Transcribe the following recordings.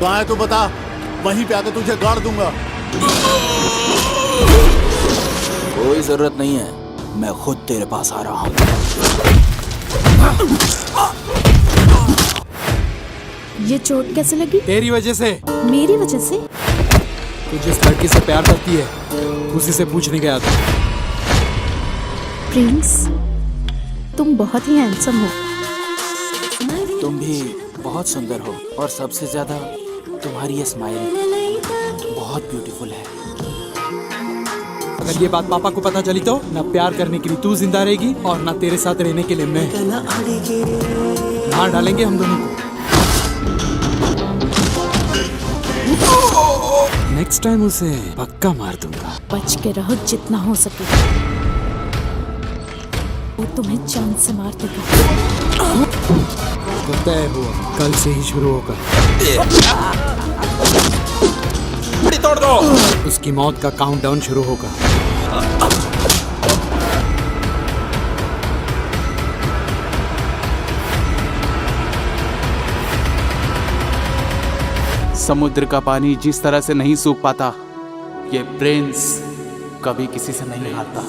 कहाँ है तू बता, वहीं पे आके तुझे गाड़ दूंगा। कोई जरूरत नहीं है, मैं खुद तेरे पास आ रहा हूँ। ये चोट कैसे लगी? तेरी वजह से। मेरी वजह से? तू जिस लड़की से प्यार करती है उसी से पूछने गया था। प्रिंस, तुम बहुत ही हैंडसम हो। तुम भी बहुत सुंदर हो और सबसे ज्यादा तुम्हारी ये स्माइल बहुत ब्यूटीफुल है। अगर ये बात पापा को पता चली तो ना प्यार करने के लिए तू जिंदा रहेगी और ना तेरे साथ रहने के लिए मैं। मार डालेंगे हम दोनों को। नेक्स्ट टाइम उसे पक्का मार दूंगा। बच के रहो जितना हो सके, वो तुम्हें चांद से मार देगा। तो तय हुआ, कल से ही शुरू होगा। तोड़ दो। उसकी मौत का काउंटडाउन शुरू होगा। समुद्र का पानी जिस तरह से नहीं सूख पाता, ये प्रिंस कभी किसी से नहीं हारता।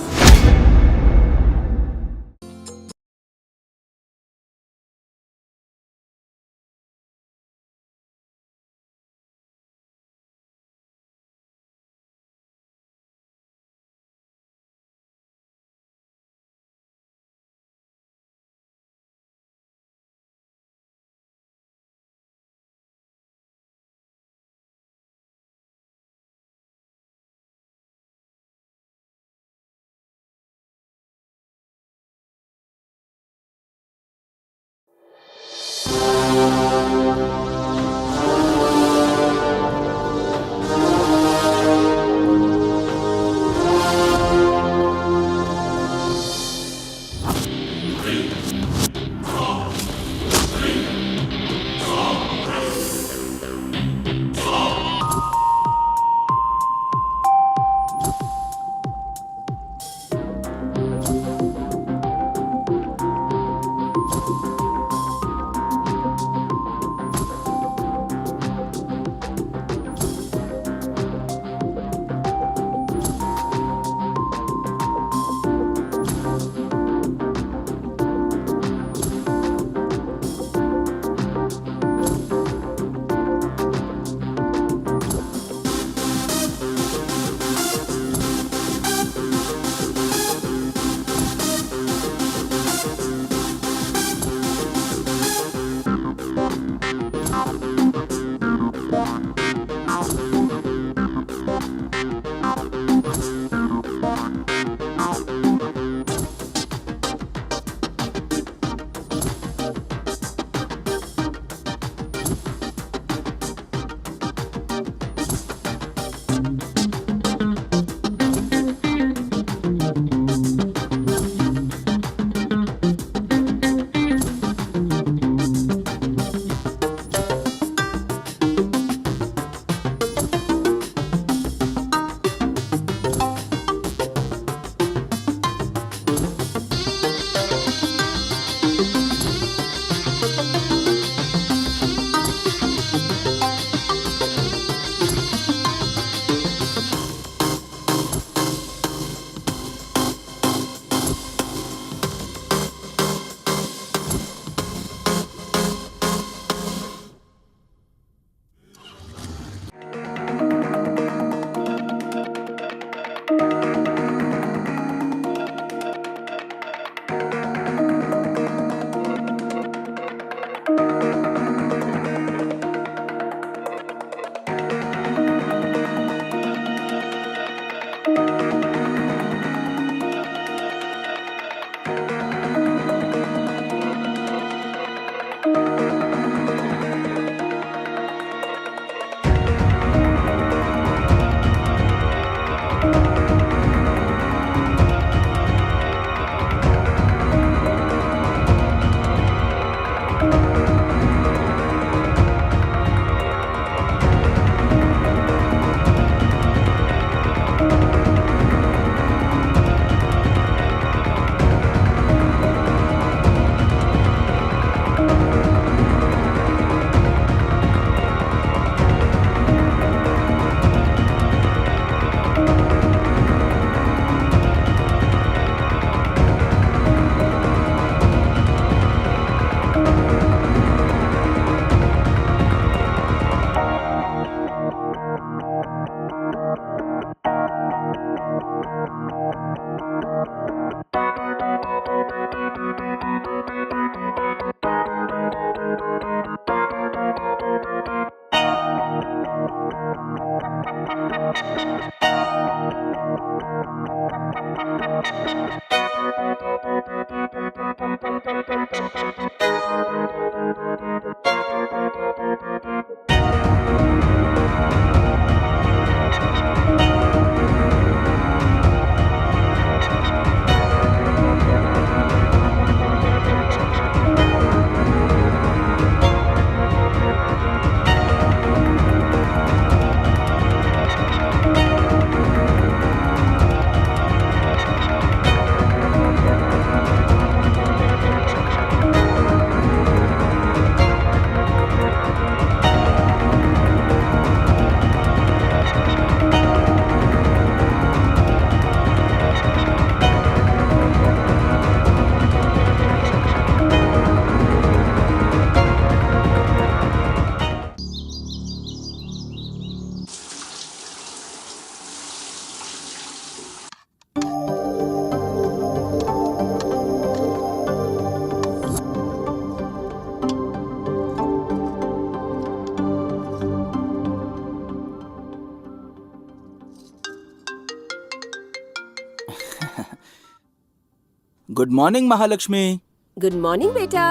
Good morning Mahalakshmi. Good morning बेटा।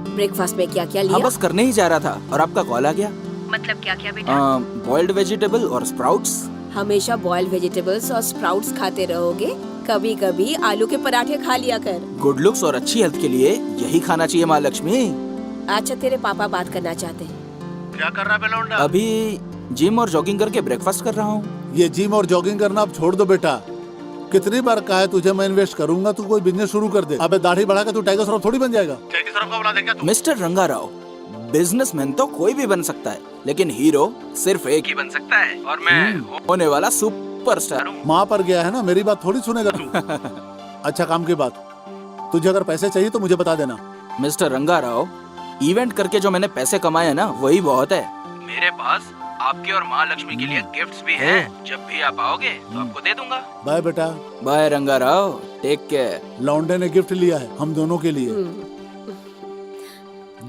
ब्रेकफास्ट में क्या क्या लिया? हाँ बस करने ही जा रहा था और आपका कॉल आ गया। मतलब क्या क्या बेटा? बॉइल्ड वेजिटेबल और स्प्राउट्स। हमेशा बॉइल्ड वेजिटेबल्स और स्प्राउट्स खाते रहोगे? कभी कभी आलू के पराठे खा लिया कर। गुड लुक्स और अच्छी हेल्थ के लिए यही खाना चाहिए महालक्ष्मी। अच्छा तेरे पापा बात करना चाहते हैं। क्या कर रहा है बेलौंडा? अभी जिम और जॉगिंग करके ब्रेकफास्ट कर रहा हूँ। ये जिम और जॉगिंग करना अब छोड़ दो बेटा। कितनी बार कहा है तुझे मैं इन्वेस्ट करूंगा, तू कोई बिजनेस शुरू कर दे। अबे दाढ़ी बढ़ा के तू टाइगर श्रॉफ थोड़ी बन जाएगा। टाइगर श्रॉफ का बना दे क्या तू? मिस्टर रंगाराव, बिजनेसमैन तो कोई भी बन सकता है, लेकिन हीरो सिर्फ एक ही बन सकता है और मैं होने वाला सुपरस्टार हूँ। माँ पर गया है ना, मेरी बात थोड़ी सुनेगा तू। अच्छा काम की बात, तुझे अगर पैसे चाहिए तो मुझे बता देना। मिस्टर रंगाराव, इवेंट करके जो मैंने पैसे कमाए हैं ना वही बहुत है। मेरे पास आपके और महालक्ष्मी के लिए गिफ्ट्स भी हैं। जब भी आप आओगे तो आपको दे दूंगा। बाय बेटा। Bye Rangarao, take care. लौंडे ने गिफ्ट लिया है हम दोनों के लिए।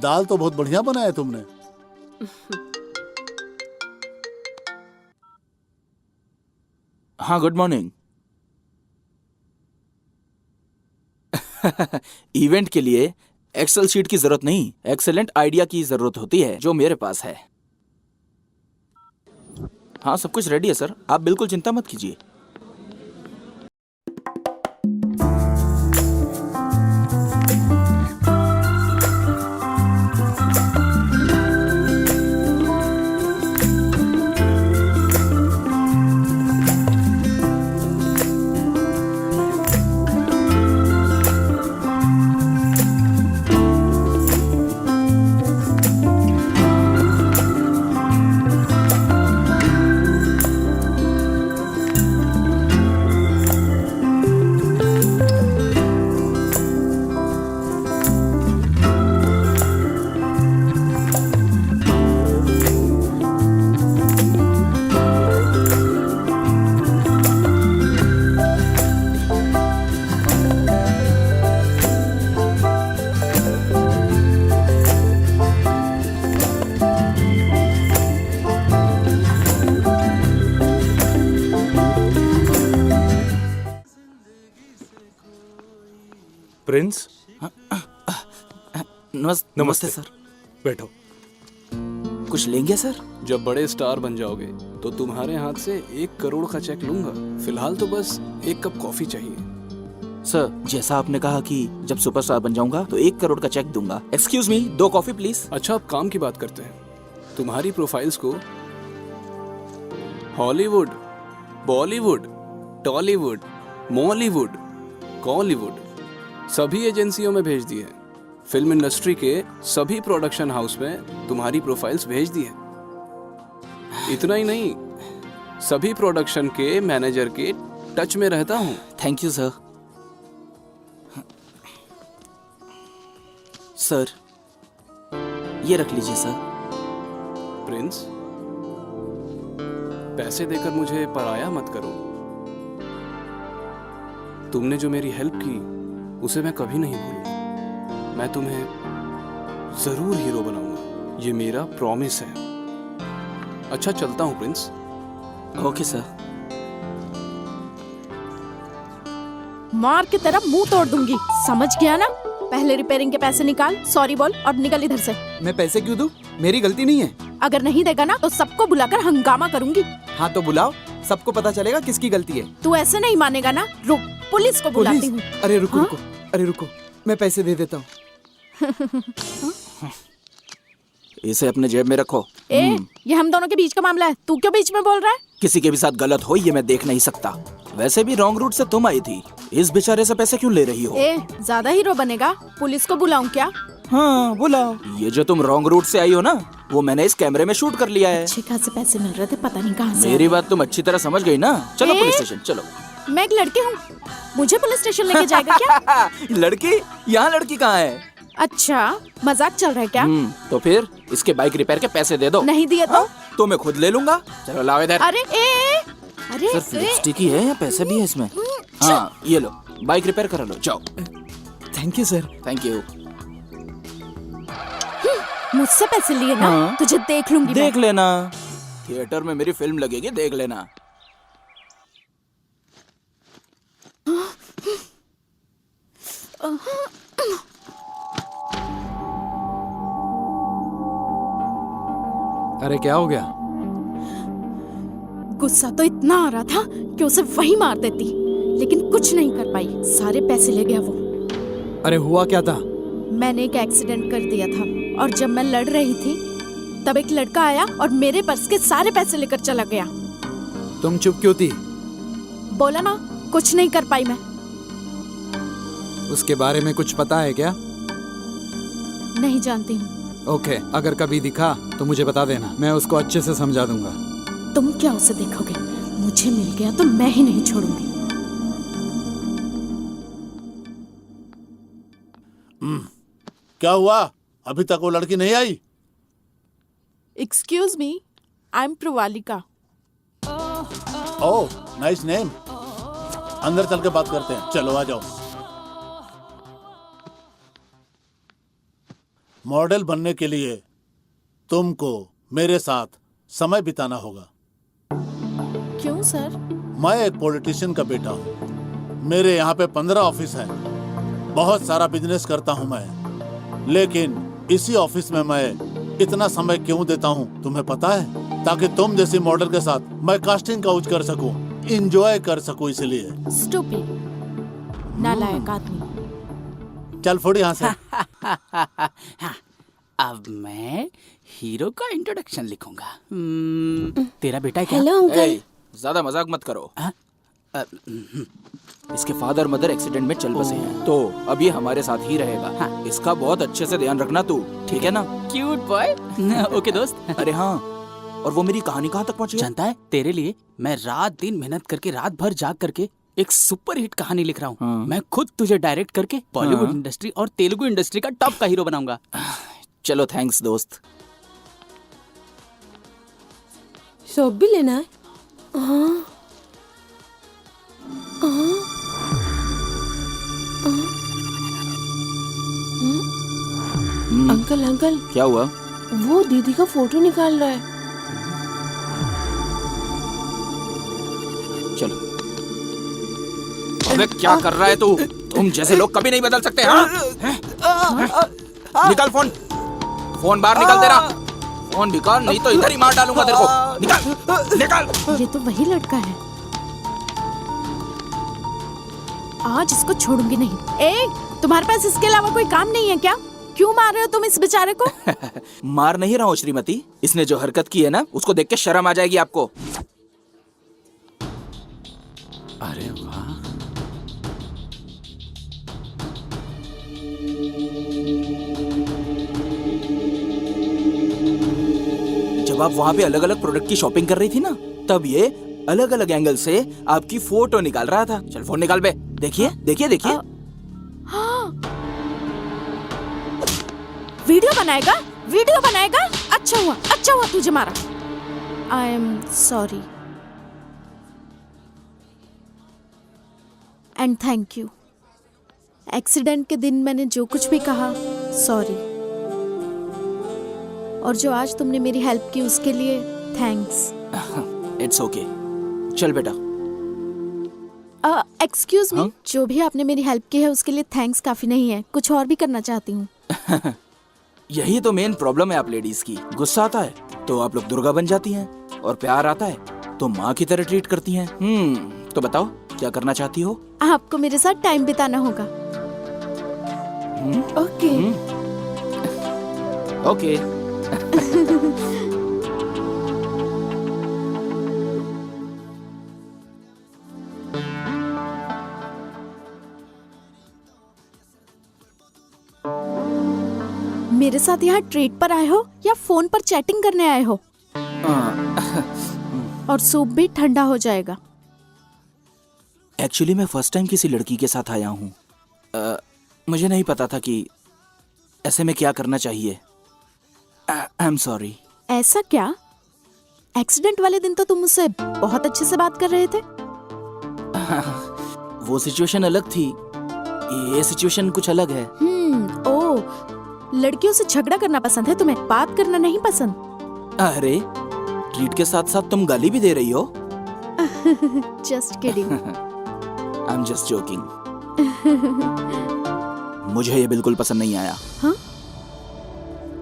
दाल तो बहुत बढ़िया बनाया तुमने। हाँ गुड मॉर्निंग। इवेंट के लिए एक्सेल शीट की जरूरत नहीं, एक्सेलेंट आइडिया की जरूरत होती है, जो मेरे पास है। हाँ सब कुछ रेडी है सर, आप बिल्कुल चिंता मत कीजिए। प्रिंस, नमस्ते सर। बैठो। कुछ लेंगे सर? जब बड़े स्टार बन जाओगे तो तुम्हारे हाथ से 1 करोड़ का चेक लूंगा। फिलहाल तो बस 1 कप कॉफी चाहिए। सर जैसा आपने कहा कि जब सुपरस्टार बन जाऊंगा तो 1 करोड़ का चेक दूंगा। Excuse me, 2 coffee please. अच्छा अब काम की बात करते हैं। तुम्हारी प्रोफाइल्स को हॉलीवुड, बॉलीवुड, टॉलीवुड, मॉलीवुड, कॉलीवुड सभी एजेंसियों में भेज दी है। फिल्म इंडस्ट्री के सभी प्रोडक्शन हाउस में तुम्हारी प्रोफाइल्स भेज दी है। इतना ही नहीं, सभी प्रोडक्शन के मैनेजर के टच में रहता हूँ। Thank you sir. सर ये रख लीजिए सर। प्रिंस, पैसे देकर मुझे पराया मत करो। तुमने जो मेरी हेल्प की उसे मैं कभी नहीं भूलूंगा। मैं तुम्हें जरूर हीरो बनाऊंगा, ये मेरा प्रॉमिस है। अच्छा चलता हूँ प्रिंस। Okay sir. मार के तेरा मुंह तोड़ दूंगी, समझ गया ना? पहले रिपेयरिंग के पैसे निकाल, सॉरी बोल और निकल इधर से। मैं पैसे क्यों दूं? मेरी गलती नहीं है। अगर नहीं देगा ना तो सबको बुलाकर हंगामा करूंगी। हाँ तो बुलाओ, सबको पता चलेगा किसकी गलती है। तू ऐसे नहीं मानेगा ना, रुक पुलिस को बुलाती हूँ। अरे रुको हाँ? रुको, अरे रुको, मैं पैसे दे देता हूँ। इसे अपने जेब में रखो। ए, ये हम दोनों के बीच का मामला है, तू क्यों बीच में बोल रहा है? किसी के भी साथ गलत हो ये मैं देख नहीं सकता। वैसे भी रॉन्ग रूट से तुम आई थी, इस बेचारे से पैसे क्यों ले रही हो? ए, ज्यादा हीरो बनेगा, पुलिस को बुलाऊं क्या? हाँ बुलाओ। ये जो तुम रॉन्ग रूट से आई हो ना, वो मैंने इस कैमरे में शूट कर लिया है। अच्छे खासे पैसे मिल रहे थे, पता नहीं कहाँ से। मेरी बात तुम अच्छी तरह समझ गई ना? चलो ए? पुलिस स्टेशन चलो। मैं एक लड़की हूँ, मुझे पुलिस स्टेशन लेके जाएगा क्या? लड़की? यहाँ लड़की कहाँ है? अच्छा, मजाक चल रहा है क्या? तो फिर इसके बाइक रिपेयर के पैसे दे दो। नहीं दिए तो मैं खुद ले लूंगा। चलो लाओ इधर। अरे अरे सिर्फ लिपस्टिक ही है या पैसे भी है इसमें? हाँ ये लो, बाइक रिपेयर करा लो, जाओ। Thank you sir. Thank you. मुझसे पैसे लिए ना? हाँ। तुझे देख लूंगी देख लेना, थिएटर में मेरी फिल्म लगेगी, देख लेना। अरे क्या हो गया? गुस्सा तो इतना आ रहा था कि उसे वही मार देती, लेकिन कुछ नहीं कर पाई, सारे पैसे ले गया वो। अरे हुआ क्या था? मैंने एक एक्सीडेंट कर दिया था और जब मैं लड़ रही थी तब एक लड़का आया और मेरे पर्स के सारे पैसे लेकर चला गया। तुम चुप क्यों थी? बोला ना, कुछ नहीं कर पाई मैं। उसके बारे में कुछ पता है क्या? नहीं जानती हूँ। ओके, अगर कभी दिखा तो मुझे बता देना, मैं उसको अच्छे से समझा दूंगा। तुम क्या उसे देखोगे? मुझे मिल गया तो मैं ही नहीं छोड़ूंगी। क्या हुआ? अभी तक वो लड़की नहीं आई? Excuse me, I am Pravalika. Oh, nice name. अंदर चल के बात करते हैं, चलो आ जाओ। मॉडल बनने के लिए तुमको मेरे साथ समय बिताना होगा। क्यों सर? मैं एक पॉलिटिशियन का बेटा हूँ। मेरे यहाँ पे 15 ऑफिस हैं। बहुत सारा बिजनेस करता हूँ मैं, लेकिन इसी ऑफिस में मैं इतना समय क्यों देता हूँ तुम्हें पता है? ताकि तुम जैसी मॉडल के साथ मैं कास्टिंग काउच कर सकूं, इंजॉय कर सकूं, इसलिए। स्टूपिड, नालायक आदमी। चल फोड़ यहाँ से। अब मैं हीरो का इंट्रोडक्शन लिखूंगा। तेरा बेटा क्या? Hello uncle. ज्यादा मजाक मत करो। इसके फादर मदर एक्सीडेंट में चल बसे हैं, तो अब ये हमारे साथ ही रहेगा। इसका बहुत अच्छे से ध्यान रखना तू, ठीक है ना? Cute boy. ओके दोस्त। अरे हाँ, और वो मेरी कहानी कहाँ तक पहुँची? जानता है, तेरे लिए मैं रात दिन मेहनत करके, रात भर जाग करके एक सुपर हिट कहानी लिख रहा हूँ। मैं खुद तुझे डायरेक्ट करके बॉलीवुड इंडस्ट्री और तेलुगु इंडस्ट्री का टॉप का हीरो बनाऊंगा। चलो थैंक्स दोस्त। शॉप भी लेना है? अंकल अंकल, क्या हुआ? वो दीदी का फोटो निकाल रहा है। चलो। अबे क्या कर रहा है तू? तुम जैसे लोग कभी नहीं बदल सकते। निकाल फोन, फोन बाहर निकाल तेरा। फोन निकाल, नहीं तो इधर ही मार डालूंगा तेरे को। निकाल, निकाल। ये तो वही लड़का है, आज इसको छोड़ूंगी नहीं। ए, तुम्हारे पास इसके अलावा कोई काम नहीं है क्या? क्यों मार रहे हो तुम इस बेचारे को? मार नहीं रहा हूँ श्रीमती, इसने जो हरकत की है ना, उसको देख के शर्म आ जाएगी आपको। अरे वाह, जब आप वहाँ पे अलग अलग प्रोडक्ट की शॉपिंग कर रही थी ना, तब ये अलग अलग एंगल से आपकी फोटो निकाल रहा था। चल फोन निकाल बे, देखिए देखिए देखिए। वीडियो बनाएगा, वीडियो बनाएगा। अच्छा हुआ तुझे मारा। I am sorry and thank you. Accident के दिन मैंने जो कुछ भी कहा, सॉरी। और जो आज तुमने मेरी हेल्प की उसके लिए थैंक्स। It's okay. चल बेटा। एक्सक्यूज मी, हाँ? जो भी आपने मेरी हेल्प की है उसके लिए थैंक्स काफी नहीं है, कुछ और भी करना चाहती हूँ। यही तो मेन प्रॉब्लम है आप लेडीज की। गुस्सा आता है तो आप लोग दुर्गा बन जाती हैं, और प्यार आता है तो माँ की तरह ट्रीट करती हैं। तो बताओ क्या करना चाहती हो? आपको मेरे साथ टाइम बिताना होगा। ओके। ओके। मेरे साथ यहाँ ट्रीट पर आए हो या फोन पर चैटिंग करने आए हो? और सूप भी ठंडा हो जाएगा। एक्चुअली मैं फर्स्ट टाइम किसी लड़की के साथ आया हूँ। मुझे नहीं पता था कि ऐसे में क्या करना चाहिए। I am sorry. ऐसा क्या? एक्सीडेंट वाले दिन तो तुम मुझसे बहुत अच्छे से बात कर रहे थे। वो सिचुएशन अलग थी, ये सिचुएशन कुछ अलग है। ओ, लड़कियों से झगड़ा करना पसंद है तुम्हें, बात करना नहीं पसंद। अरे ट्रीट के साथ साथ तुम गाली भी दे रही हो। Just kidding. I am just joking. मुझे ये बिल्कुल पसंद नहीं आया। हाँ?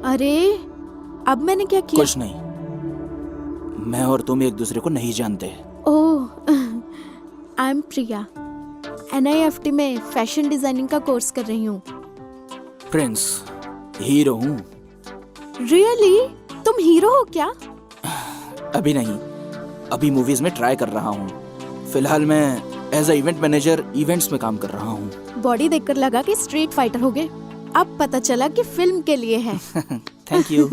अरे अब मैंने क्या किया? कुछ नहीं, मैं और तुम एक दूसरे को नहीं जानते। ओह, आई एम प्रिया, NIFT में फैशन डिजाइनिंग का कोर्स कर रही हूँ। प्रिंस, हीरो हूँ। रियली? तुम हीरो हो क्या? अभी नहीं, अभी मूवीज में ट्राई कर रहा हूँ। फिलहाल मैं as a event manager events में काम कर रहा हूँ। बॉडी देखकर लगा कि स्ट्रीट फाइटर होगे, अब पता चला कि फिल्म के लिए है। Thank you.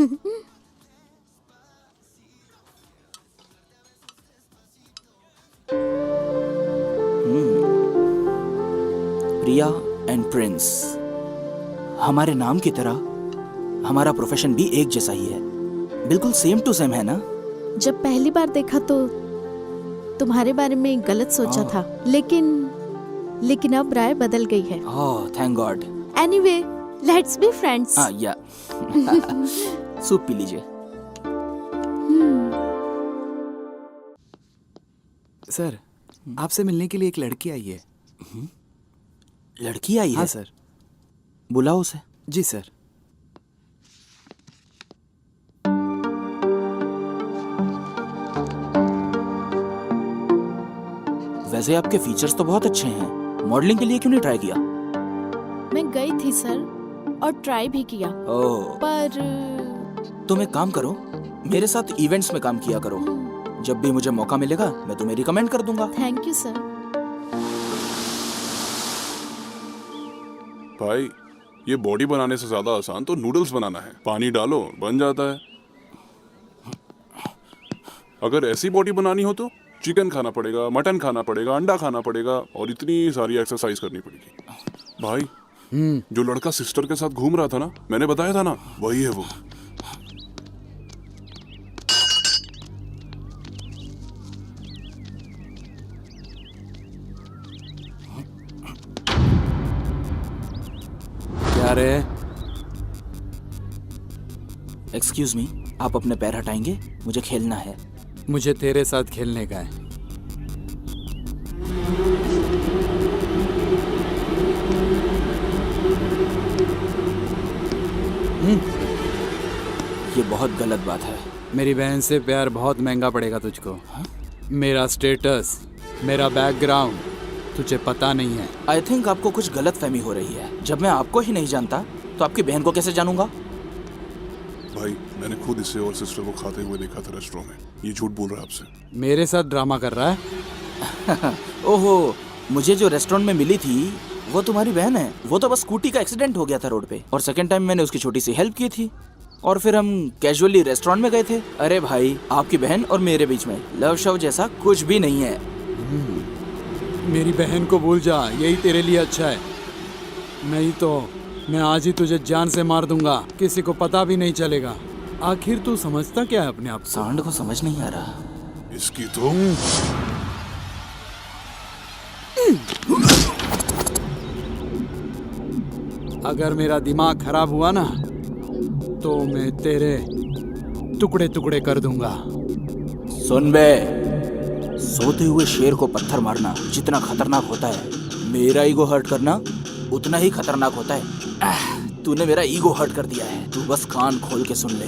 Priya and Prince, हमारे नाम की तरह हमारा प्रोफेशन भी एक जैसा ही है, बिल्कुल सेम टू सेम है ना? जब पहली बार देखा तो तुम्हारे बारे में गलत सोचा था, लेकिन अब राय बदल गई है। Oh thank God. Anyway, let's be friends. या सूप पी लीजिए। सर, आपसे मिलने के लिए एक लड़की आई है। लड़की आई है? हाँ सर। बुलाओ उसे। जी सर। वैसे आपके फीचर्स तो बहुत अच्छे हैं, मॉडलिंग के लिए क्यों नहीं ट्राई किया? मैं गई थी सर, और ट्राई भी किया, ओह, पर तुम एक काम करो, मेरे साथ इवेंट्स में काम किया करो। जब भी मुझे मौका मिलेगा मैं तुम्हें रिकमेंड कर दूंगा। Thank you sir. भाई, ये बॉडी बनाने से ज्यादा आसान तो नूडल्स बनाना है। पानी डालो, बन जाता है। अगर ऐसी बॉडी बनानी हो तो चिकन खाना पड़ेगा, मटन खाना पड़ेगा, अंडा खाना पड़ेगा और इतनी सारी एक्सरसाइज करनी पड़ेगी। भाई, जो लड़का सिस्टर के साथ घूम रहा था ना, मैंने बताया था ना, वही है वो। क्या रे? एक्सक्यूज मी, आप अपने पैर हटाएंगे? मुझे खेलना है। मुझे तेरे साथ खेलने का है। ये बहुत गलत बात है। मेरी बहन से प्यार बहुत महंगा पड़ेगा तुझको। मेरा स्टेटस, मेरा बैकग्राउंड तुझे पता नहीं है। आई थिंक आपको कुछ गलत फहमी हो रही है। जब मैं आपको ही नहीं जानता तो आपकी बहन को कैसे जानूंगा? भाई, मैंने खुद इसे और सिस्टर को खाते हुए देखा था रेस्टोरेंट में। ये झूठ बोल रहा है आपसे। मेरे साथ ड्रामा कर रहा है। ओहो, मुझे जो रेस्टोरेंट में मिली थी वो तुम्हारी बहन है। वो तो बस स्कूटी का एक्सीडेंट हो गया था रोड पे, और सेकंड टाइम मैंने उसकी छोटी सी हेल्प की थी, और फिर हम कैजुअली रेस्टोरेंट में गए थे। अरे भाई, आपकी बहन और मेरे बीच में लव शव जैसा कुछ भी नहीं है। मेरी बहन को भूल जा, यही तेरे लिए अच्छा है। नहीं तो मैं आज ही तुझे जान से मार दूंगा, किसी को पता भी नहीं चलेगा। आखिर तू समझता क्या है अपने आप को? सांड को समझ नहीं आ रहा। इसकी तो अगर मेरा दिमाग खराब हुआ ना तो मैं तेरे टुकड़े टुकड़े कर दूंगा। सोते हुए शेर को पत्थर मारना जितना खतरनाक होता है, मेरा ईगो हर्ट करना उतना ही खतरनाक होता है। तूने मेरा ईगो हर्ट कर दिया है। तू बस कान खोल के सुन ले।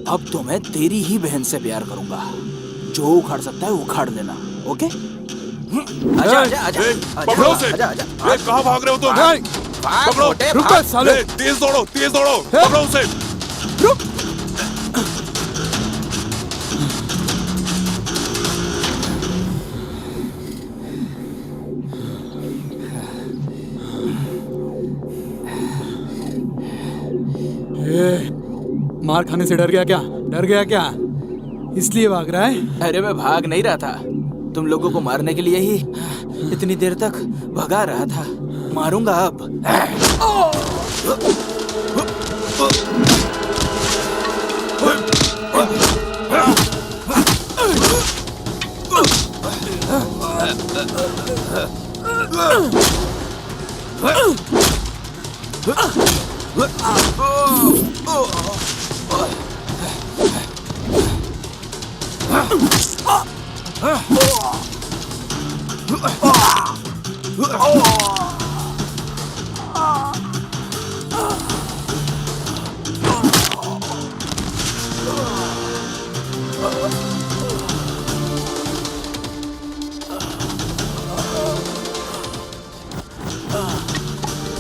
अब तो मैं तेरी ही बहन से प्यार करूंगा। जो उखाड़ सकता है उखाड़ लेना, ओके? आजा आजा आजा पकड़ो उसे। आजा आजा। कहाँ भाग रहे हो तुम? भाई, पकड़ो। रुको साले। तेज दौड़ो, तेज दौड़ो। पकड़ो उसे। मार खाने से डर गया क्या? डर गया क्या? इसलिए भाग रहा है? अरे मैं भाग नहीं रहा था, तुम लोगों को मारने के लिए ही इतनी देर तक भगा रहा था। मारूंगा अब।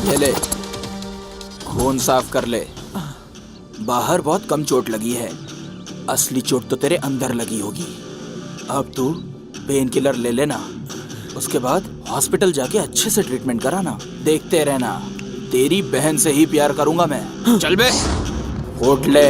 ये ले, खून साफ कर ले। बाहर बहुत कम चोट लगी है, असली चोट तो तेरे अंदर लगी होगी। अब तू पेन किलर ले लेना, उसके बाद हॉस्पिटल जाके अच्छे से ट्रीटमेंट कराना। देखते रहना, तेरी बहन से ही प्यार करूंगा मैं। चल बे, उठ ले।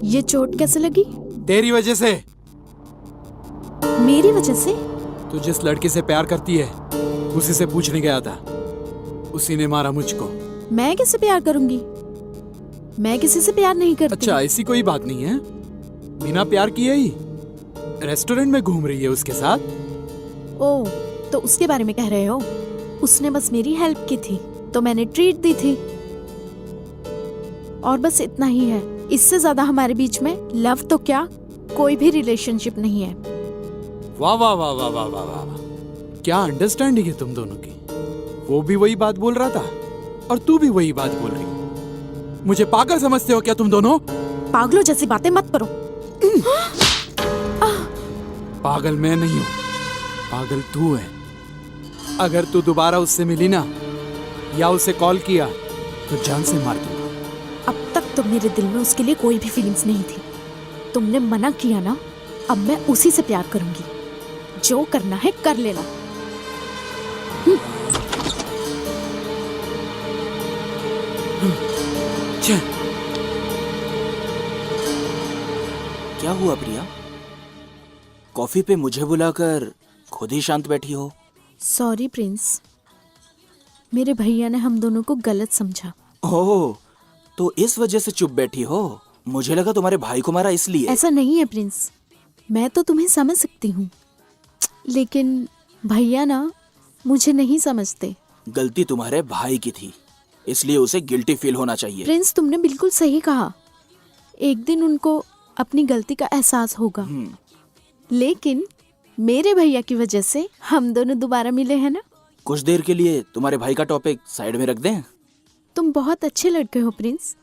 ये चोट कैसे लगी? तेरी वजह से। मेरी वजह से? तू जिस लड़के से प्यार करती है उसी से पूछने गया था, उसी ने मारा मुझको। मैं किससे प्यार करूंगी? मैं किसी से प्यार नहीं करती। अच्छा, ऐसी कोई बात नहीं है। बिना प्यार किए ही रेस्टोरेंट में घूम रही है उसके साथ। ओह, तो उसके बारे में कह रहे हो? उसने बस मेरी हेल्प की थी तो मैंने ट्रीट दी थी, और बस इतना ही है। इससे ज्यादा हमारे बीच में लव तो क्या, कोई भी रिलेशनशिप नहीं है। वाह वाह वाह वाह वाह वाह वाह, क्या अंडरस्टैंडिंग है तुम दोनों की। वो भी वही बात बोल रहा था और तू भी वही बात बोल रही। मुझे पागल समझते हो क्या तुम दोनों? पागलों जैसी बातें मत करो। पागल मैं नहीं हूँ, पागल तू है। अगर तू दोबारा उससे मिली ना या उसे कॉल किया तो जान से मार दूंगा। अब तक तो मेरे दिल में उसके लिए कोई भी फीलिंग्स नहीं थी। तुमने मना किया ना, अब मैं उसी से प्यार करूंगी। जो करना है कर लेना। क्या हुआ प्रिया? कॉफी पे मुझे बुलाकर खुद ही शांत बैठी हो। सॉरी प्रिंस, मेरे भैया ने हम दोनों को गलत समझा। ओह, तो इस वजह से चुप बैठी हो? मुझे लगा तुम्हारे भाई को मारा इसलिए। ऐसा नहीं है प्रिंस, मैं तो तुम्हें समझ सकती हूँ, लेकिन भैया ना मुझे नहीं समझते। गलती तुम्हारे भाई की थी, इसलिए उसे गिल्टी फील होना चाहिए। प्रिंस, तुमने बिल्कुल सही कहा। एक दिन उनको अपनी गलती का एहसास होगा, लेकिन मेरे भैया की वजह से हम दोनों दोबारा मिले हैं ना। कुछ देर के लिए तुम्हारे भाई का टॉपिक साइड में रख दें। तुम बहुत अच्छे लड़के हो प्रिंस।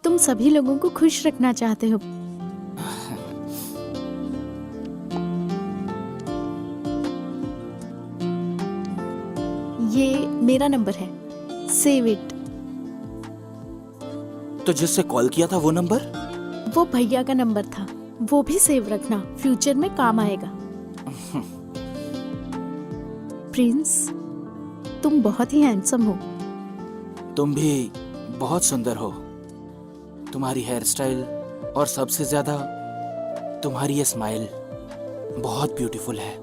तुम सभी लोगों को खुश रखना चाहते हो। ये मेरा नंबर है, सेव इट। तो जिससे कॉल किया था वो नंबर? वो भैया का नंबर था, वो भी सेव रखना, फ्यूचर में काम आएगा। प्रिंस, तुम बहुत ही हैंडसम हो। तुम भी बहुत सुंदर हो। तुम्हारी हेयर स्टाइल और सबसे ज्यादा तुम्हारी ये स्माइल बहुत ब्यूटीफुल है।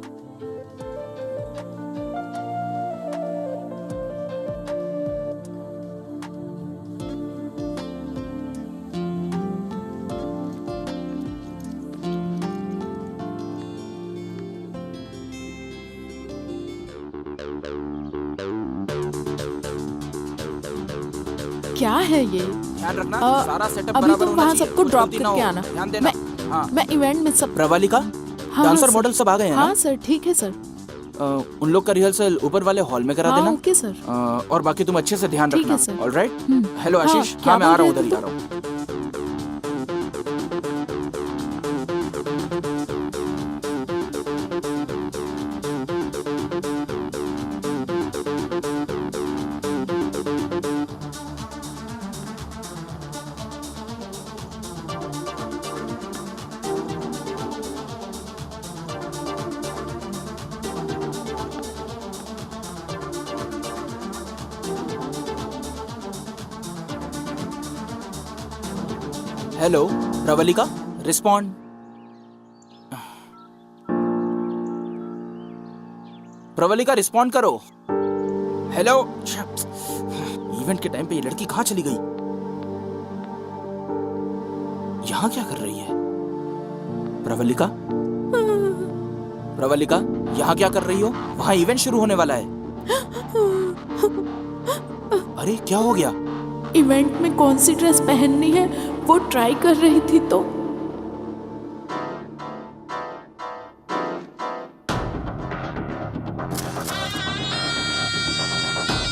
क्या है ये? ध्यान रखना अ, सारा सेटअप अभी बराबर तुम होना वहाँ चाहिए, सबको कुछ ड्रॉप गलती ना करके हो। आना। ध्यान देना। हाँ। मैं इवेंट में सब प्रवालिका, हाँ, डांसर सर। मॉडल सब आ गए हैं हाँ ना? सर, ठीक है सर। उन लोग का रिहर्सल ऊपर वाले हॉल में करा हाँ, देना। Okay sir. और बाकी तुम अच्छे से ध्यान ठीक रखना। है, सर। ऑलराइट। हम्म। हेलो हाँ, आशीष। क्या हाँ मैं आ बोल रहा हूँ, रहे उधर ही थे आ रहा हूँ। Hello Pravalika, respond. Pravalika respond करो। हेलो। इवेंट के टाइम पे ये लड़की कहाँ चली गई? यहाँ क्या कर रही है? प्रवलिका, प्रवलिका, यहाँ क्या कर रही हो? वहाँ इवेंट शुरू होने वाला है। अरे क्या हो गया? इवेंट में कौन सी ड्रेस पहननी है वो ट्राई कर रही थी तो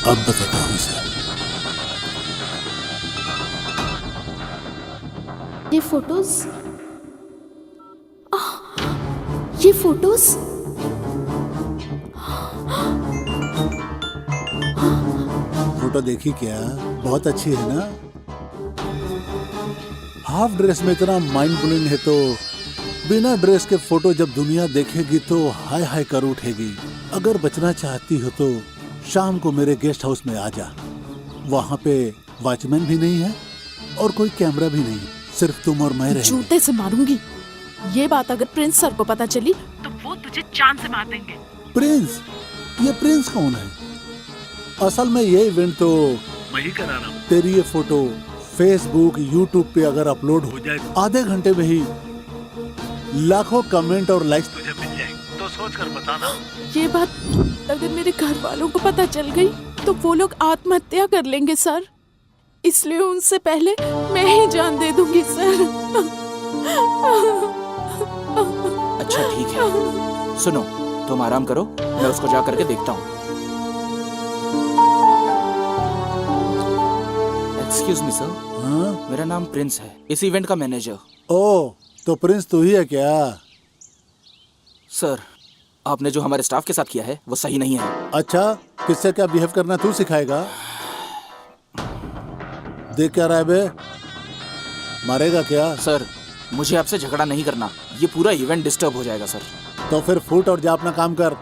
अब बताता हूँ इसे। ये फोटोज, ये फोटोज फोटो देखी क्या? बहुत अच्छी है ना? हाफ ड्रेस में इतना माइंड ब्लोइंग है तो बिना ड्रेस के फोटो जब दुनिया देखेगी तो हाय हाय कर उठेगी। अगर बचना चाहती हो तो शाम को मेरे गेस्ट हाउस में आ जा। वहाँ पे वॉचमैन भी नहीं है और कोई कैमरा भी नहीं, सिर्फ तुम और मैं रहेंगे। जूते से मारूंगी। ये बात अगर प्रिंस सर को पता चली तो वो तुझे जान से मार देंगे। प्रिंस? ये प्रिंस कौन है? असल में ये इवेंट तो मैं ही करा रहा हूँ। तेरी ये फोटो फेसबुक यूट्यूब पे अगर अपलोड हो जाए आधे घंटे में ही लाखों कमेंट और लाइक्स तुझे मिल जाएंगे। तो सोच कर बताना। ये बात अगर मेरे घर वालों को पता चल गई तो वो लोग आत्महत्या कर लेंगे सर। इसलिए उनसे पहले मैं ही जान दे दूंगी सर। अच्छा ठीक है, सुनो तुम आराम करो, मैं उसको जा करके देखता हूँ। Excuse me sir. हाँ? मेरा नाम प्रिंस है, इस इवेंट का मैनेजर। ओ, तो प्रिंस तू ही है क्या? सर आपने जो हमारे स्टाफ के साथ किया है वो सही नहीं है। अच्छा, किससे क्या बिहेव करना तू सिखाएगा? देख क्या रहा है बे? मारेगा क्या? सर मुझे आपसे झगड़ा नहीं करना, ये पूरा इवेंट डिस्टर्ब हो जाएगा सर। तो फिर फूट और जा अपना काम कर।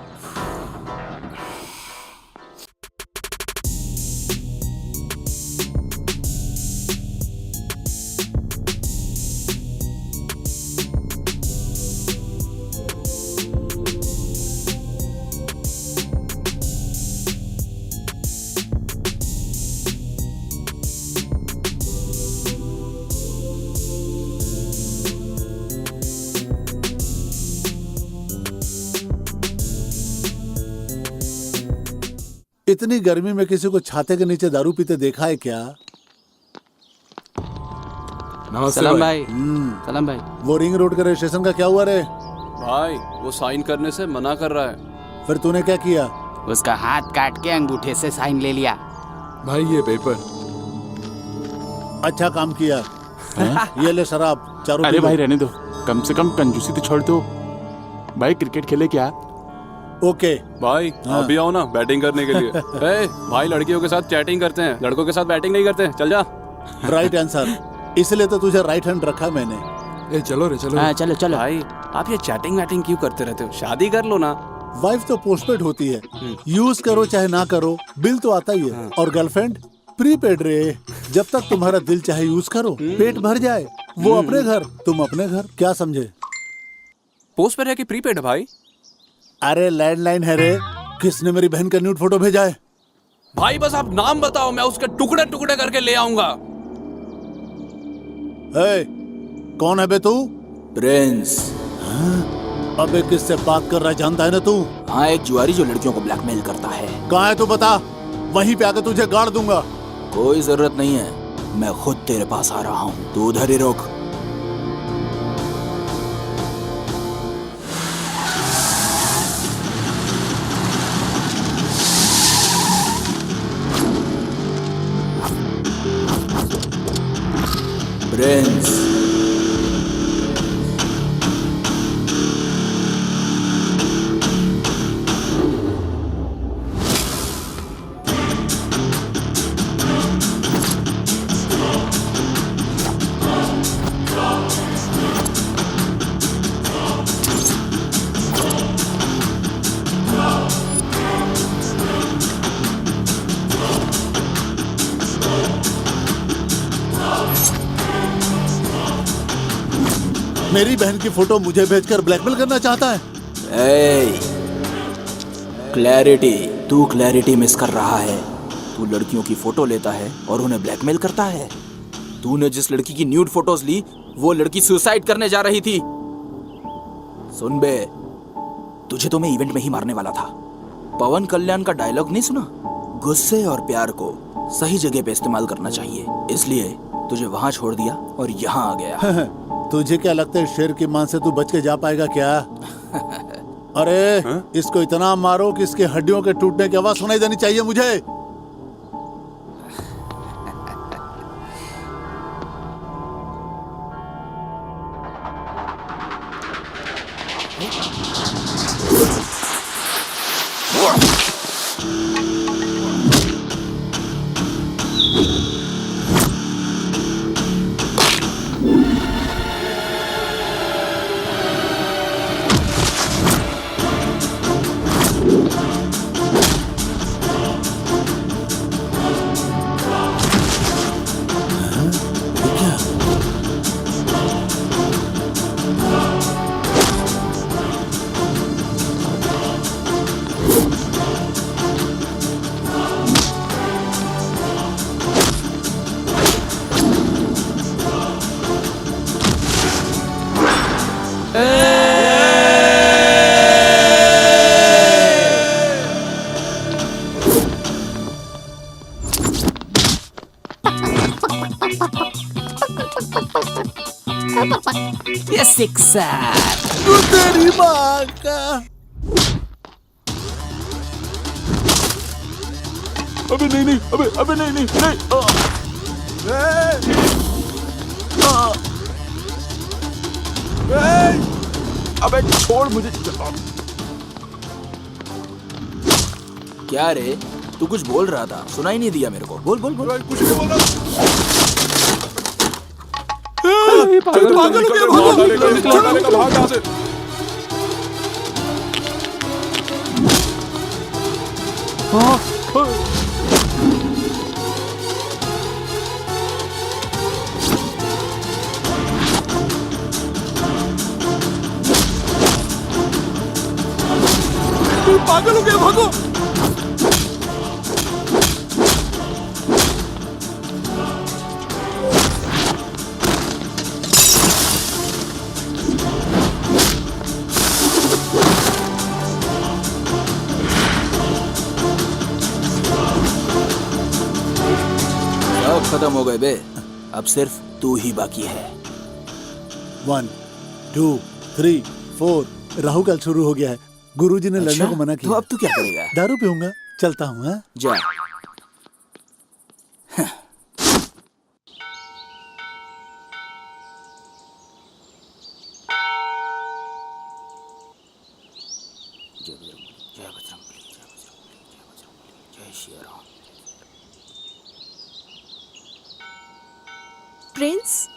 इतनी गर्मी में किसी को छाते के नीचे दारू पीते देखा है क्या? नमस्ते सलाम भाई। सलाम भाई। वो रिंग रोड के रजिस्ट्रेशन का क्या हुआ रे? भाई वो साइन करने से मना कर रहा है। फिर तूने क्या किया? उसका हाथ काट के अंगूठे से साइन ले लिया। भाई ये पेपर। अच्छा काम किया। ये ले शराब, चारों अरे पी लो। भाई रहने दो, कम से कम कंजूसी तो छोड़ दो। भाई क्रिकेट खेले क्या? ओके भाई हाँ। आप भी आओ ना बैटिंग करने के लिए। ए, भाई लड़कियों के साथ चैटिंग करते हैं, लड़कों के साथ बैटिंग नहीं करते। चल जा। राइट आंसर, इसलिए तो तुझे राइट हैंड रखा मैंने। ए चलो रे चलो। हाँ चलो चलो। भाई आप ये चैटिंग वैटिंग क्यों करते रहते हो? शादी कर लो ना। वाइफ तो पोस्टपेड होती है, यूज करो चाहे ना करो, बिल तो आता ही है। और गर्लफ्रेंड प्रीपेड रे, जब तक तुम्हारा दिल चाहे यूज करो, पेट भर जाए। वो अपने घर, तुम अपने घर। क्या समझे? पोस्ट पे रह के प्रीपेड है भाई। अरे लैंडलाइन है रे। किसने मेरी बहन का न्यूड फोटो भेजा है? भाई बस आप नाम बताओ, मैं उसके टुकड़े टुकड़े करके ले आऊंगा। ए, कौन है बे तू? प्रिंस। अबे किससे बात कर रहा है जानता है ना तू? हाँ, एक जुआरी जो लड़कियों को ब्लैकमेल करता है। कहाँ है तू बता, वहीं पे आकर तुझे गाड़ दूंगा। कोई जरूरत नहीं है, मैं खुद तेरे पास आ रहा हूँ, तू उधर ही रोक। प्रिंस, मेरी बहन की फोटो मुझे भेजकर ब्लैकमेल करना चाहता है। क्लैरिटी, तू क्लैरिटी मिस कर रहा है। तू लड़कियों की फोटो लेता है और उन्हें ब्लैकमेल करता है। तूने जिस लड़की की न्यूड फोटोज ली, वो लड़की सुसाइड करने जा रही थी। सुन बे, तुझे तो मैं इवेंट में ही मारने वाला था। पवन कल्याण का डायलॉग नहीं सुना? गुस्से और प्यार को सही जगह पे इस्तेमाल करना चाहिए, इसलिए तुझे वहां छोड़ दिया और यहाँ आ गया। तुझे क्या लगता है शेर की मान से तू बच के जा पाएगा क्या? अरे इसको इतना मारो कि इसके हड्डियों के टूटने की आवाज सुनाई देनी चाहिए मुझे। ये सिक्सर। तेरी माँ का। अबे नहीं, अबे नहीं। अबे छोड़ मुझे। क्या रे, तू कुछ बोल रहा था, सुनाई नहीं दिया मेरे को। बोल। कुछ नहीं बोल रहा। पागल हो गया, भाग यहाँ से। पागल हो गया, भागो। खत्म हो गए बे, अब सिर्फ तू ही बाकी है। 1, 2, 3, 4। राहु काल शुरू हो गया है। गुरुजी ने लड़ने को मना किया। तो अब तू क्या करेगा? दारू पीऊंगा, चलता हूँ। हाँ? जा। जय बजरंगबली, जय श्री राम। प्रिंस,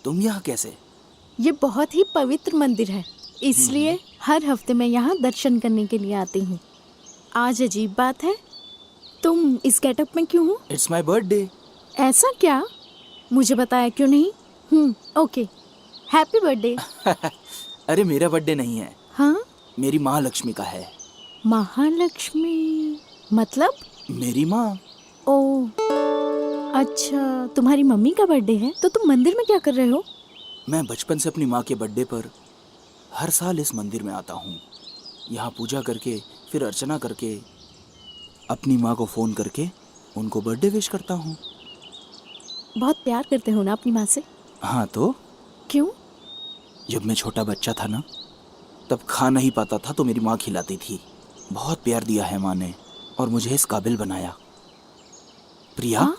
तुम यहाँ कैसे? ये बहुत ही पवित्र मंदिर है, इसलिए हर हफ्ते मैं यहाँ दर्शन करने के लिए आती हूँ। आज अजीब बात है, तुम इस गेटअप में क्यों हो? It's my birthday. ऐसा क्या? मुझे बताया क्यों नहीं? Okay, happy birthday. अरे मेरा बर्थडे नहीं है। हाँ? मेरी माँ लक्ष्मी का है। महालक्ष्मी मतलब? मेरी माँ। ओह अच्छा, तुम्हारी मम्मी का बर्थडे है, तो तुम मंदिर में क्या कर रहे हो? मैं बचपन से अपनी माँ के बर्थडे पर हर साल इस मंदिर में आता हूँ। यहाँ पूजा करके फिर अर्चना करके अपनी माँ को फ़ोन करके उनको बर्थडे विश करता हूँ। बहुत प्यार करते हो ना अपनी माँ से? हाँ तो क्यों? जब मैं छोटा बच्चा था ना, तब खा नहीं पाता था तो मेरी माँ खिलाती थी। बहुत प्यार दिया है माँ ने और मुझे इस काबिल बनाया। प्रिया,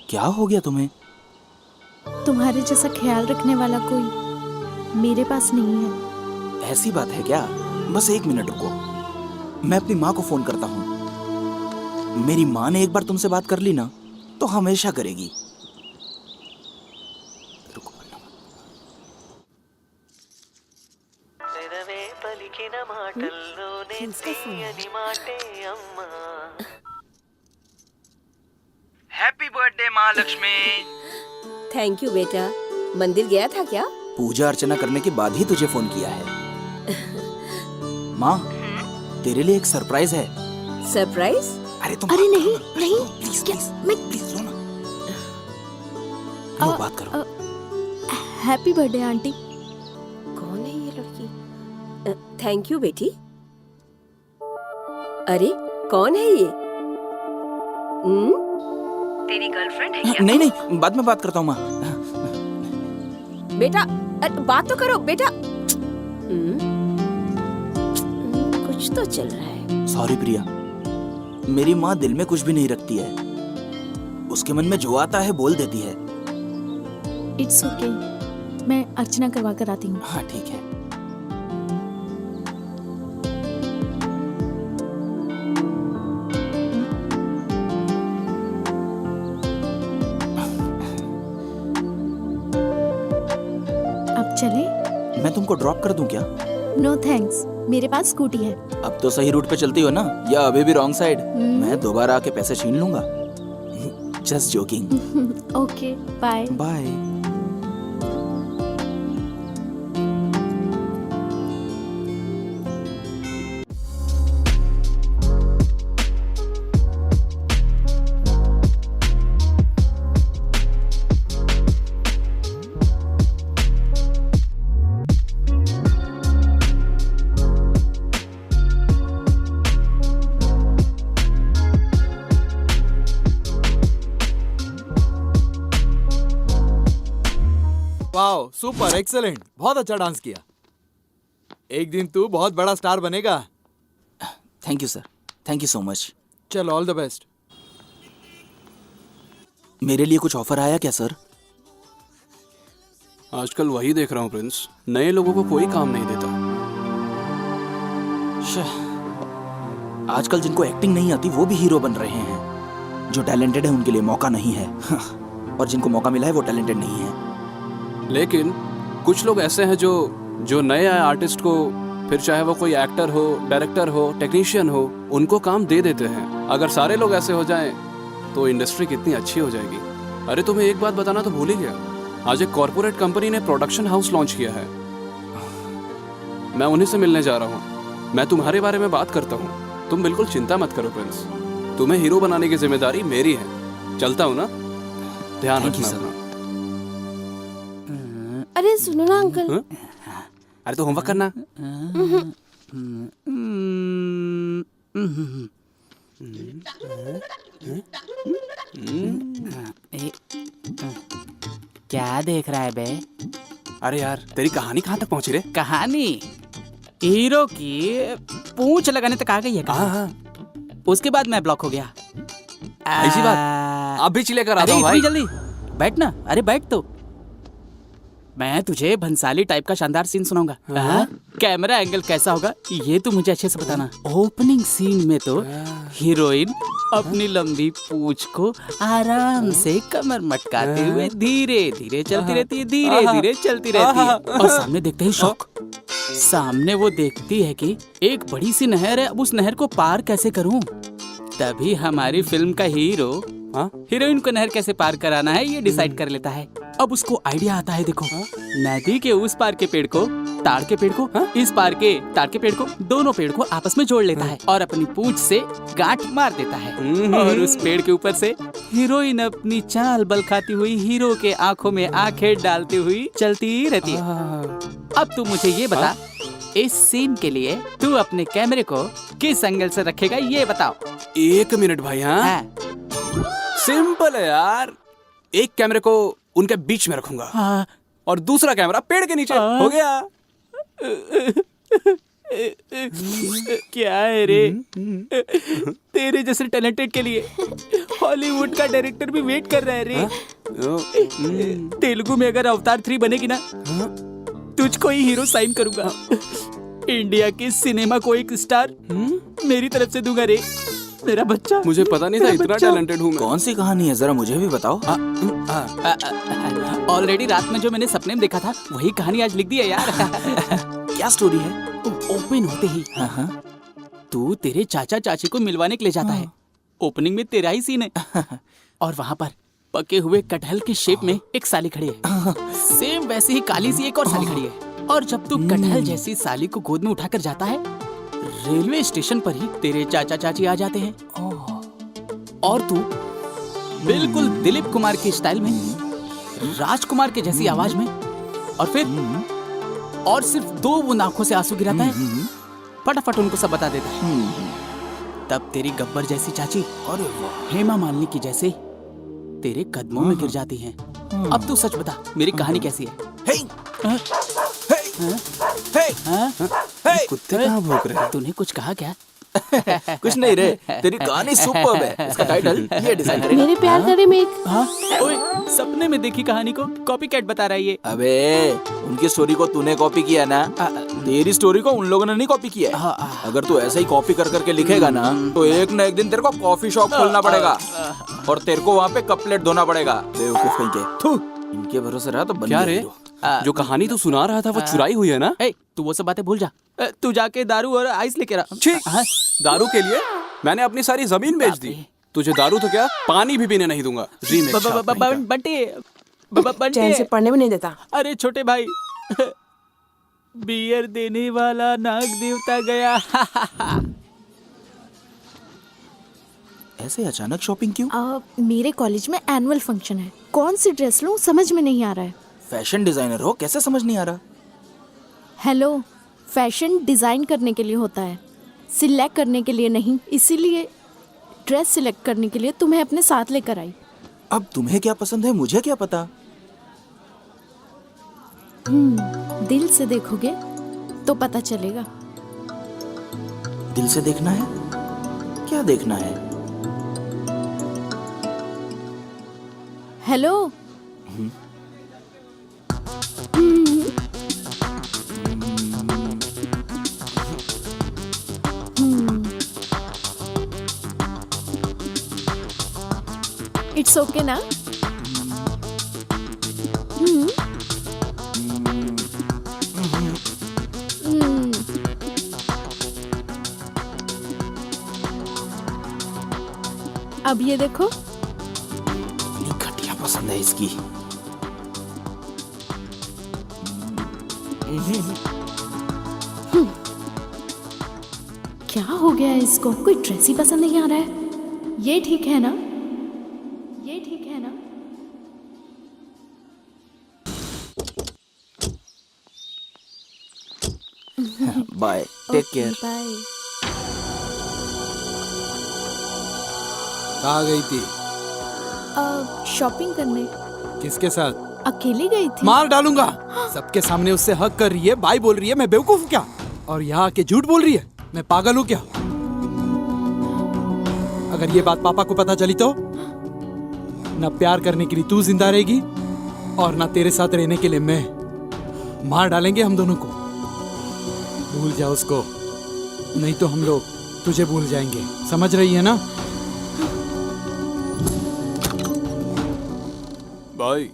क्या हो गया तुम्हें? तुम्हारे जैसा ख्याल रखने वाला कोई मेरे पास नहीं है। ऐसी बात है क्या? बस 1 मिनट रुको, मैं अपनी माँ को फोन करता हूँ। मेरी माँ ने एक बार तुमसे बात कर ली ना तो हमेशा करेगी। रुको। Happy birthday Mahalakshmi. Thank you बेटा। मंदिर गया था क्या? पूजा अर्चना करने के बाद ही तुझे फोन किया है। माँ, तेरे लिए एक सरप्राइज है। सरप्राइज? अरे तुम अरे नहीं नहीं, प्लीज क्या? प्लीज प्लीज लो ना। लो बात करो। Happy birthday aunty. कौन है ये लड़की? थैंक यू बेटी। अरे कौन है ये? तेरी गर्लफ्रेंड है क्या? नहीं नहीं, बाद में बात करता हूँ माँ। बेटा बात तो करो बेटा। कुछ तो चल रहा है। सॉरी प्रिया, मेरी माँ दिल में कुछ भी नहीं रखती है। उसके मन में जो आता है बोल देती है। इट्स ओके, मैं अर्चना करवा कर आती हूँ। हाँ ठीक है। अब चले? मैं तुमको ड्रॉप कर दूं क्या? नो थैंक्स, मेरे पास स्कूटी है। अब तो सही रूट पे चलती हो ना, या अभी भी रॉन्ग साइड? मैं दोबारा आके पैसे छीन लूंगा। Just joking. Okay bye bye. Wow, super, excellent, बहुत अच्छा डांस किया। एक दिन तू बहुत बड़ा स्टार बनेगा। Thank you sir, thank you so much. चलो, ऑल द बेस्ट। मेरे लिए कुछ ऑफर आया क्या सर? आजकल वही देख रहा हूँ प्रिंस, नए लोगों को कोई काम नहीं देता। आजकल जिनको एक्टिंग नहीं आती वो भी हीरो बन रहे हैं। जो टैलेंटेड है उनके लिए मौका नहीं है और जिनको मौका मिला है वो टैलेंटेड नहीं है। लेकिन कुछ लोग ऐसे हैं जो नए आए आर्टिस्ट को, फिर चाहे वो कोई एक्टर हो, डायरेक्टर हो, टेक्नीशियन हो, उनको काम दे देते हैं। अगर सारे लोग ऐसे हो जाएं तो इंडस्ट्री कितनी अच्छी हो जाएगी। अरे तुम्हें एक बात बताना तो भूल ही गया, आज एक कॉर्पोरेट कंपनी ने प्रोडक्शन हाउस लॉन्च किया है। मैं उन्हीं से मिलने जा रहा हूँ। मैं तुम्हारे बारे में बात करता हूँ, तुम बिल्कुल चिंता मत करो प्रिंस। तुम्हें हीरो बनाने की जिम्मेदारी मेरी है। चलता हूँ ना, ध्यान रखना अपना। अरे सुनो ना अंकल। अरे तो होमवर्क करना। क्या देख रहा है बे? अरे यार, तेरी कहानी कहाँ तक पहुँची रे? कहानी हीरो की पूंछ लगाने तक आ गई है। हाँ। उसके बाद मैं ब्लॉक हो गया। ऐसी बात? अब भी चिल्ले कर आता हूँ अरे भाई। इतनी जल्दी बैठ ना। अरे बैठ तो, मैं तुझे भंसाली टाइप का शानदार सीन सुनाऊंगा। कैमरा एंगल कैसा होगा ये तो मुझे अच्छे से बताना। ओपनिंग सीन में तो हीरोइन अपनी लंबी पूंछ को आराम से कमर मटकाते हुए धीरे धीरे चलती रहती है, धीरे धीरे चलती रहती है, और सामने देखते ही शौक। सामने वो देखती है कि एक बड़ी सी नहर है, अब उस नहर को पार कैसे करूं। तभी हमारी फिल्म का हीरो हीरोइन को नहर कैसे पार कराना है ये डिसाइड कर लेता है। अब उसको आइडिया आता है, देखो नदी के उस पार के पेड़ को, ताड़ के पेड़ को, इस पार के ताड़ के पेड़ को, दोनों पेड़ को आपस में जोड़ लेता है और अपनी पूंछ से गांठ मार देता है। और उस पेड़ के ऊपर से हीरोइन अपनी चाल बल खाती हुई हीरो के आंखों में आंखें डालती हुई चलती रहती है। अब तू मुझे ये बता इस सीन के लिए तू अपने कैमरे को किस एंगल से रखेगा ये बताओ। 1 मिनट भाई। हाँ सिंपल है यार, एक कैमरे को उनके बीच में रखूंगा। हाँ। और दूसरा कैमरा पेड़ के नीचे। हो गया। क्या है रे, तेरे जैसे टैलेंटेड के लिए हॉलीवुड का डायरेक्टर भी वेट कर रहा है रे। तेलुगु में अगर अवतार 3 बनेगी ना, तुझको ही हीरो साइन करूंगा। इंडिया के सिनेमा को एक स्टार मेरी तरफ से दूंगा रे, मेरा बच्चा। मुझे पता नहीं था इतना टैलेंटेड हूँ मैं। कौन सी कहानी है, जरा मुझे भी बताओ। ऑलरेडी रात में जो मैंने सपने में देखा था वही कहानी आज लिख दी है यार। क्या स्टोरी है? ओपन होते ही तू तेरे चाचा चाची को मिलवाने के लिए जाता है। ओपनिंग में तेरा ही सीन है और वहाँ पर पके हुए कटहल के शेप में एक साली खड़ी है। सेम वैसे ही काली सी एक और साली खड़ी है। और जब तू कटहल जैसी साली को गोद में उठाकर जाता है, रेलवे स्टेशन पर ही तेरे चाचा चाची आ जाते हैं और तू बिल्कुल दिलीप कुमार के स्टाइल में, राजकुमार के जैसी आवाज में, और सिर्फ 2 बूंद आंखों से आंसू गिराता है, फटाफट उनको सब बता देता है। तब तेरी गब्बर जैसी चाची और हेमा मालिनी की जैसे तेरे कदमों में गिर जाती हैं। अब तू सच बता, मेरी कहानी कैसी है? कुत्ते कहाँ भौंक रहे हैं? तूने कुछ कहा क्या? कुछ नहीं रे, तेरी कहानी सुपर्ब है। इसका टाइटल ये डिसाइड करेगा। मेरे प्यार करे में ओए, सपने में देखी कहानी को कॉपीकैट बता रहा है ये। अबे उनकी स्टोरी को तूने कॉपी किया ना, तेरी स्टोरी को उन लोगों ने नहीं कॉपी किया है। अगर तू ऐसे ही कॉपी कर करके लिखेगा ना, तो एक न एक दिन तेरे को कॉफी शॉप खोलना पड़ेगा और तेरे को वहाँ पे कप प्लेट धोना पड़ेगा। बेवकूफ कहीं के। इनके भरोसे रहा तो बन क्या गया रे, हीरो। जो कहानी तू सुना रहा था वो चुराई हुई है ना? तू वो सब बातें भूल जा, तू जाके दारू और आइस लेके रहा। दारू के लिए मैंने अपनी सारी जमीन बेच दी। तुझे दारू तो क्या, पानी भी पीने नहीं दूंगा। बंटे चैन से पढ़ने में नहीं देता। अरे छोटे भाई, बियर देने वाला नाग देवता गया। ऐसे अचानक शॉपिंग क्यों? मेरे कॉलेज में एनुअल फंक्शन है, कौन सी ड्रेस लूं समझ में नहीं आ रहा है। फैशन डिजाइनर हो, कैसे समझ नहीं आ रहा? हेलो, फैशन डिजाइन करने के लिए होता है, सिलेक्ट करने के लिए नहीं। इसीलिए ड्रेस सिलेक्ट करने के लिए तुम्हें अपने साथ लेकर आई। अब तुम्हें क्या पसंद है मुझे क्या पता? दिल से देखोगे तो पता चलेगा। दिल से देखना है? क्या देखना है? हेलो, इट्स ओके ना? अब ये देखो, घटिया पसंद है इसकी। क्या हो गया है इसको? कोई ड्रेस ही पसंद नहीं आ रहा है। ये ठीक है ना? ये ठीक है ना? Bye, take care. बाय। कहाँ गई थी? शॉपिंग करने। किसके साथ? अकेली गई थी। मार डालूंगा। सबके सामने उससे हक कर रही है, बाय बोल रही है। मैं बेवकूफ हूँ क्या? और यहाँ आके झूठ बोल रही है। मैं पागल हूँ क्या? अगर ये बात पापा को पता चली तो ना प्यार करने के लिए तू जिंदा रहेगी और ना तेरे साथ रहने के लिए मैं। मार डालेंगे हम दोनों को। भूल जा उसको, नहीं तो हम लोग तुझे भूल जाएंगे। समझ रही है ना? भाई,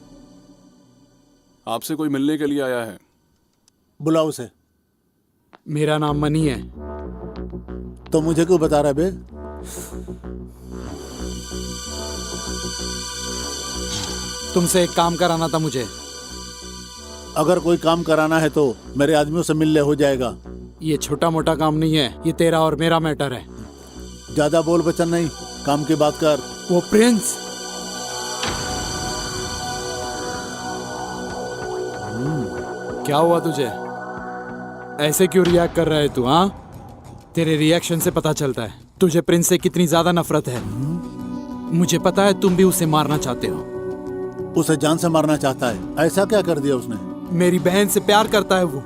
आपसे कोई मिलने के लिए आया है। बुलाओ उसे। मेरा नाम मनी है। तो मुझे क्यों बता रहा है बे? तुमसे एक काम कराना था मुझे। अगर कोई काम कराना है तो मेरे आदमियों से मिल ले, हो जाएगा। ये छोटा मोटा काम नहीं है, ये तेरा और मेरा मैटर है। ज्यादा बोल बचन नहीं, काम की बात कर। वो प्रिंस, क्या हुआ तुझे? ऐसे क्यों रिएक्ट कर रहा है तू? हाँ, तेरे रिएक्शन से पता चलता है तुझे प्रिंस से कितनी ज्यादा नफरत है। मुझे पता है तुम भी उसे मारना चाहते हो। उसे जान से मारना चाहता है? ऐसा क्या कर दिया उसने? मेरी बहन से प्यार करता है वो।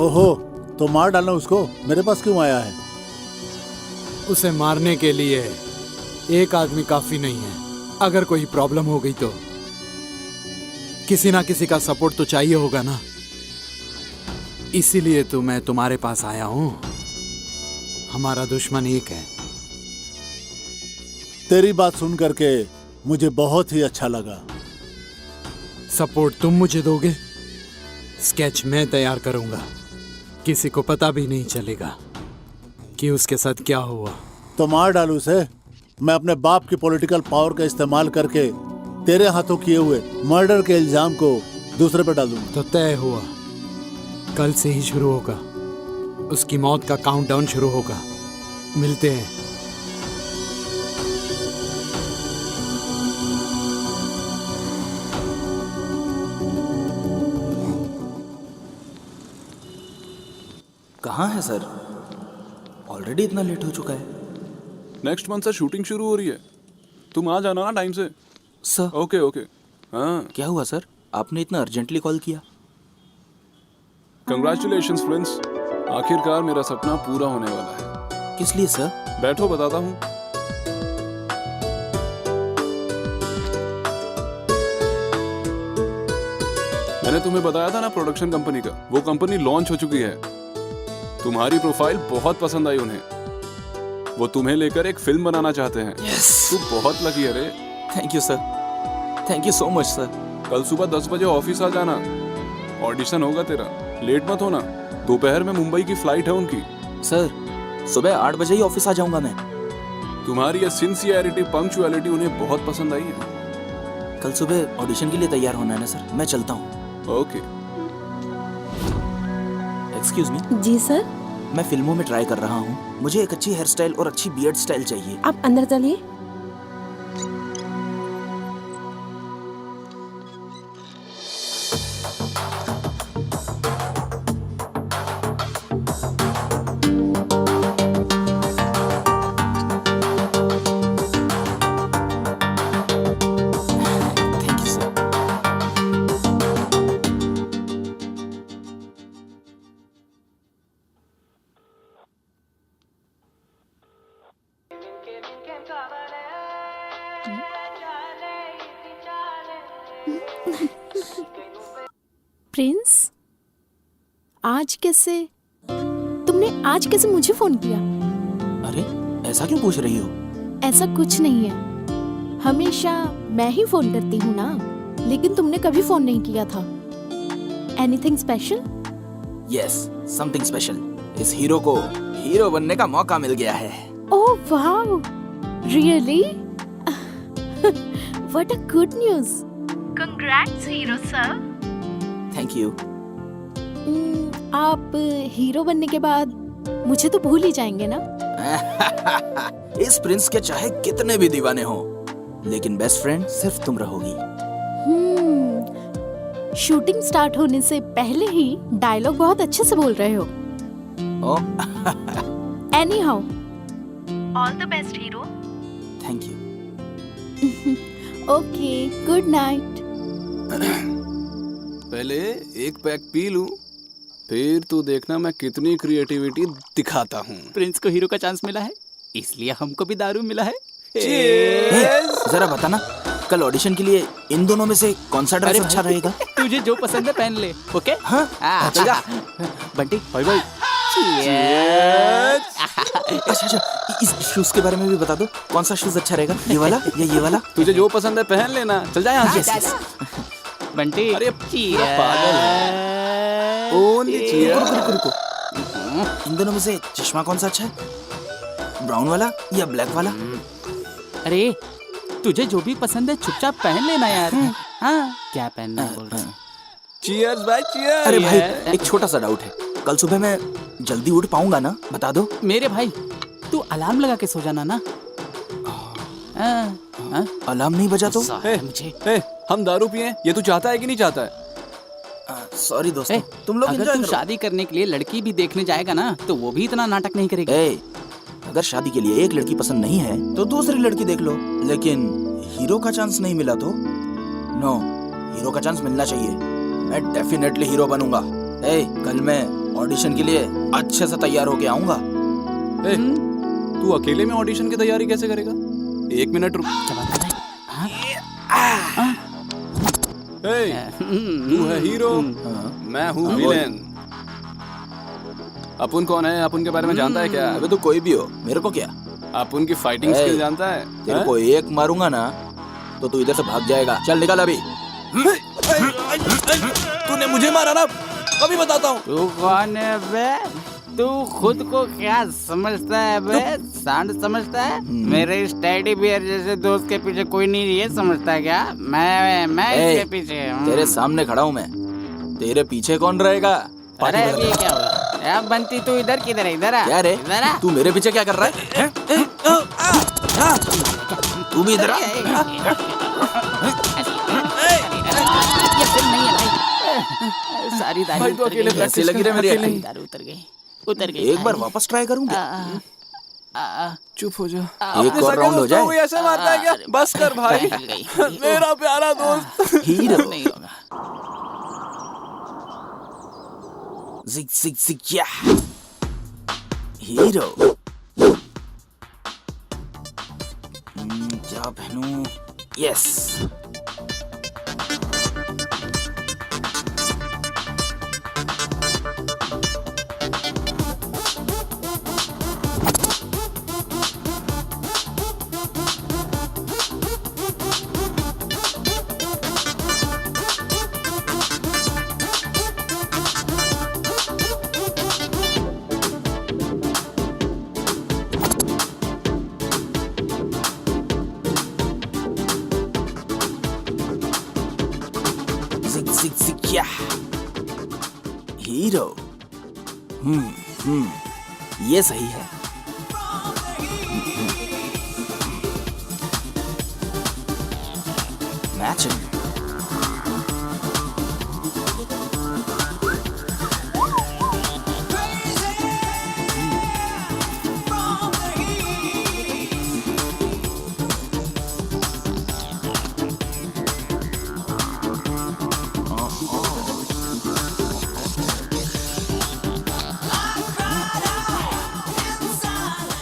ओहो, तो मार डालना उसको। मेरे पास क्यों आया है? उसे मारने के लिए एक आदमी काफी नहीं है। अगर कोई प्रॉब्लम हो गई तो किसी ना किसी का सपोर्ट तो चाहिए होगा ना। इसीलिए तो मैं तुम्हारे पास आया हूं। हमारा दुश्मन एक है। तेरी बात सुन करके मुझे बहुत ही अच्छा लगा। सपोर्ट तुम मुझे दोगे, स्केच मैं तैयार करूंगा। किसी को पता भी नहीं चलेगा कि उसके साथ क्या हुआ। तो मार डालू उसे। मैं अपने बाप की पॉलिटिकल पावर का इस्तेमाल करके तेरे हाथों किए हुए मर्डर के इल्जाम को दूसरे पे डाल दूंगा। तो तय हुआ, कल से ही शुरू होगा। उसकी मौत का काउंटडाउन शुरू होगा। मिलते हैं। कहाँ है सर? ऑलरेडी इतना लेट हो चुका है। नेक्स्ट मंथ से शूटिंग शुरू हो रही है, तुम आ जाना ना टाइम से। Sir okay okay. हाँ, क्या हुआ सर? आपने इतना अर्जेंटली कॉल किया? कंग्रेचुलेशंस फ्रेंड्स, आखिरकार मेरा सपना पूरा होने वाला है। किस लिए सर? बैठो बताता हूँ। मैंने तुम्हें बताया था ना प्रोडक्शन कंपनी का, वो कंपनी लॉन्च हो चुकी है। तुम्हारी प्रोफाइल बहुत पसंद आई उन्हें। वो तुम्हें लेकर एक फिल्म बनाना चाहते हैं। तू बहुत लकी है रे। Thank you sir, thank you so much sir. कल सुबह 10 बजे ऑफिस आ जाना, ऑडिशन होगा तेरा। लेट मत होना, दोपहर में मुंबई की फ्लाइट है उनकी। सर सुबह 8 बजे ही ऑफिस आ जाऊंगा मैं। तुम्हारी ये सिंसियरिटी, पंक्चुअलिटी उन्हें बहुत पसंद आई है। कल सुबह ऑडिशन के लिए तैयार होना है ना सर? मैं चलता हूँ। ओके। Excuse me. जी सर। मैं फिल्मों में ट्राई कर रहा हूँ। मुझे एक अच्छी हेयर स्टाइल और अच्छी बियर्ड स्टाइल चाहिए। आप अंदर चलिए। Thank you sir. प्रिंस, आज कैसे मुझे फोन किया? अरे ऐसा क्यों पूछ रही हो? ऐसा कुछ नहीं है। हमेशा मैं ही फोन करती हूँ ना, लेकिन तुमने कभी फोन नहीं किया था। Anything special? Yes, something special. इस हीरो को हीरो बनने का मौका मिल गया है। Oh wow, really? What a good news. Congrats hero sir. Thank you. आप हीरो बनने के बाद मुझे तो भूल ही जाएंगे ना? इस प्रिंस के चाहे कितने भी दीवाने हो, लेकिन बेस्ट फ्रेंड सिर्फ तुम रहोगी। शूटिंग स्टार्ट होने से पहले ही डायलॉग बहुत अच्छे से बोल रहे हो। Any how, all the best hero. Thank you. Okay, good night. पहले एक पैक पी लूं, फिर तू देखना मैं कितनी क्रिएटिविटी दिखाता हूँ। प्रिंस को हीरो का चांस मिला है, इसलिए हमको भी दारू मिला है। जरा बता ना, कल ऑडिशन के लिए इन दोनों में से कौन सा ड्रेस अच्छा रहेगा? तुझे जो पसंद है पहन ले। ओके? हाँ, चल जा। बंटी, भाई भाई। अच्छा, इस शूज के बारे में भी बता दो। कौन सा शूज अच्छा रहेगा? ये वाला या ये वाला? तुझे जो पसंद है पहन लेना। चल जा यहाँ से। बंटी, अरे पागल है। ओनली रुको। इन दोनों में से चश्मा कौन सा अच्छा है? ब्राउन वाला या ब्लैक वाला? अरे तुझे जो भी पसंद है चुपचाप पहन लेना यार। हाँ, क्या पहनना बोल रहा है? चीयर्स भाई, चीयर्स। अरे भाई, एक छोटा सा डाउट है। कल सुबह मैं जल्दी उठ पाऊंगा ना? बता दो। मेरे भाई, तू अलार्म लगा के सो जाना ना। अलार्म नहीं बजा तो? मुझे हम दारू पिए, ये तू चाहता है कि नहीं चाहता है? सॉरी दोस्तों, तुम लोग अगर एंजॉय तू करो। शादी करने के लिए लड़की भी देखने जाएगा ना तो वो भी इतना नाटक नहीं करेगी। ए, अगर शादी के लिए एक लड़की पसंद नहीं है तो दूसरी लड़की देख लो, लेकिन हीरो का चांस नहीं मिला तो नो, हीरो का चांस मिलना चाहिए। मैं डेफिनेटली हीरो बनूंगा। ए, कल मैं ऑडिशन के लिए अच्छे से तैयार होके आऊंगा। ए, तू अकेले में ऑडिशन की तैयारी कैसे करेगा? 1 मिनट रुक। ए, तू है हीरो, मैं हूँ विलेन। अपुन कौन है? अपुन के बारे में जानता है क्या? अबे तो कोई भी हो, मेरे को क्या। अपुन की फाइटिंग स्किल जानता है? तेरे को एक मारूंगा ना तो तू इधर से भाग जाएगा। चल निकल अभी। तूने मुझे मारा ना, अभी बताता हूँ। तू कौन है बे? तू खुद को क्या समझता है बे? सांड समझता है? मेरे इस टेडी बियर जैसे दोस्त के पीछे कोई नहीं ये समझता है क्या? मैं इसके पीछे हूँ। तेरे सामने खड़ा हूँ मैं, तेरे पीछे कौन रहेगा? अरे अभी ये क्या हुआ? अब बनती तू इधर किधर है? इधर आ। क्या रे? इधर आ। तू मेरे पीछे क्या कर रहा है? तू भी इधर आ। ये फिल्म नहीं है भाई। सारी दारू भाई तो उतर अकेले गई। कैसी लगी रे मेरी एक्टिंग? दारू उतर गई। एक बार वापस ट्राई करूंगी। चुप हो जा। एक और राउंड हो जाए। ऐसे मारता है क्या? बस कर भाई, मेरा प्यारा दोस्त। हीरो नहीं होगा। जिग जिग जिग या हीरो। क्या पहनूं? यस, जिग जिग जिग या हीरो। ये सही है। मैचिंग।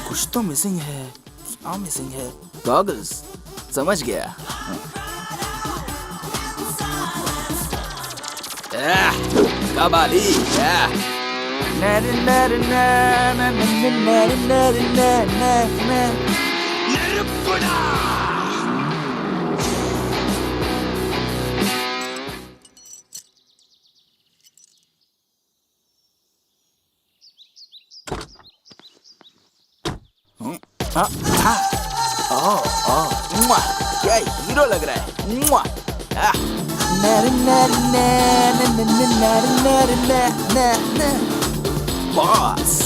कुछ तो मिसिंग है। क्या मिसिंग है? गॉगल्स। समझ गया। कबाली। क्या हीरो लग रहा है। बॉस।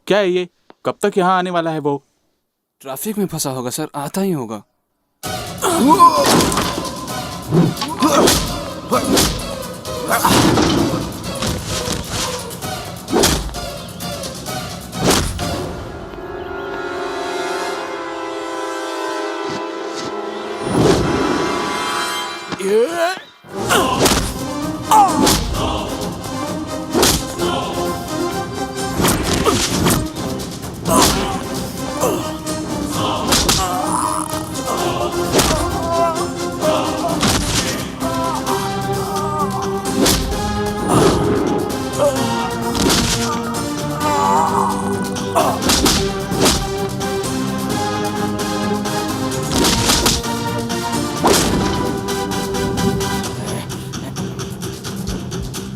क्या है ये? कब तक यहाँ आने वाला है वो? ट्रैफिक में फंसा होगा सर, आता ही होगा।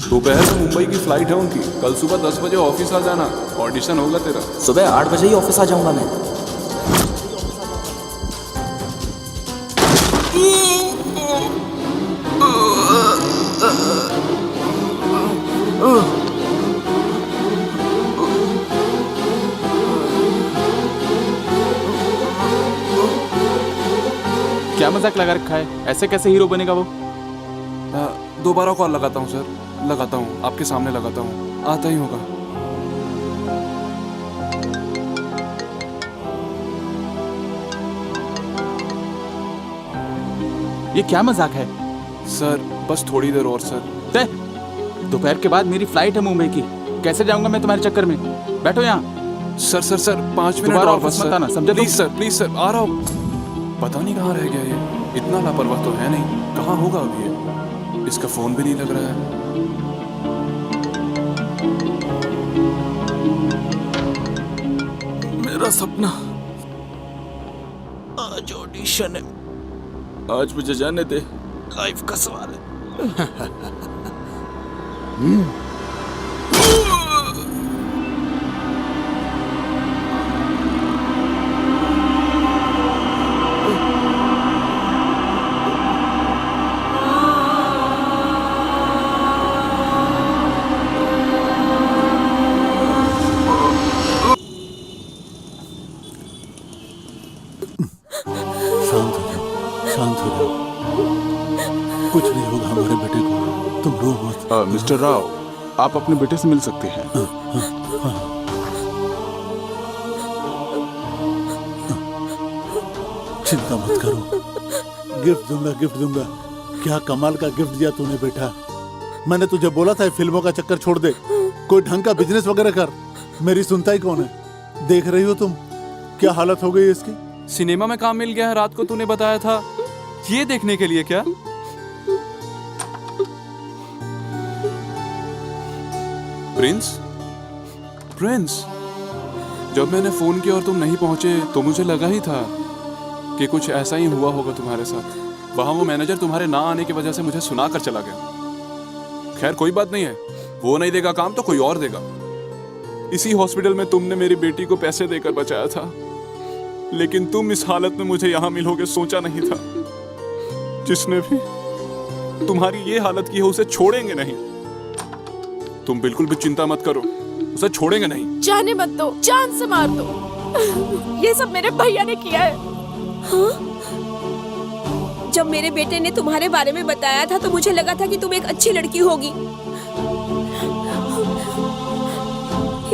दोपहर में मुंबई की फ्लाइट है उनकी, कल सुबह 10 बजे ऑफिस आ जाना, ऑडिशन होगा तेरा। सुबह 8 बजे ही ऑफिस आ जाऊंगा मैं। क्या मजाक लगा रखा है? ऐसे कैसे हीरो बनेगा वो? दोबारा कॉल लगाता हूँ सर, लगाता हूँ, आपके सामने लगाता हूँ, आता ही होगा। ये क्या मजाक है? सर बस थोड़ी देर और सर। दोपहर के बाद मेरी फ्लाइट है मुंबई की, कैसे जाऊंगा मैं तुम्हारे चक्कर में? बैठो यहाँ। सर सर सर 5 मिनट दोबारा और ऑफिस बस मत आना, सर। समझे? प्लीज सर आ रहा हूँ। पता नहीं कहाँ रह गया ये, इतना लापरवाह तो है नहीं, कहाँ होगा अभी ये? इसका फोन भी नहीं लग रहा है। मेरा सपना, आज ऑडिशन है, आज मुझे जाने दे, लाइफ का सवाल है। शांत हो जाओ, कुछ नहीं होगा हमारे बेटे को, तुम रो मत। मिस्टर राव, आप अपने बेटे से मिल सकते हैं। चिंता मत करो, गिफ्ट दूंगा। क्या कमाल का गिफ्ट दिया तूने बेटा। मैंने तुझे बोला था फिल्मों का चक्कर छोड़ दे, कोई ढंग का बिजनेस वगैरह कर। मेरी सुनता ही कौन है? देख रही हो तुम क्या हालत हो गई इसकी। सिनेमा में काम मिल गया है, रात को तूने बताया था, ये देखने के लिए क्या? प्रिंस, जब मैंने फोन किया और तुम नहीं पहुंचे तो मुझे लगा ही था कि कुछ ऐसा ही हुआ होगा तुम्हारे साथ। वहां वो मैनेजर तुम्हारे ना आने की वजह से मुझे सुना कर चला गया। खैर कोई बात नहीं है, वो नहीं देगा काम तो कोई और देगा। इसी हॉस्पिटल में तुमने मेरी बेटी को पैसे देकर बचाया था, लेकिन तुम इस हालत में मुझे यहाँ मिलोगे सोचा नहीं था। जिसने भी तुम्हारी ये हालत की है उसे छोड़ेंगे नहीं। तुम बिल्कुल भी चिंता मत करो, उसे छोड़ेंगे नहीं। जाने मत दो, जान से मार दो। ये सब मेरे भैया ने किया है। हाँ? जब मेरे बेटे ने तुम्हारे बारे में बताया था तो मुझे लगा था कि तुम एक अच्छी लड़की होगी।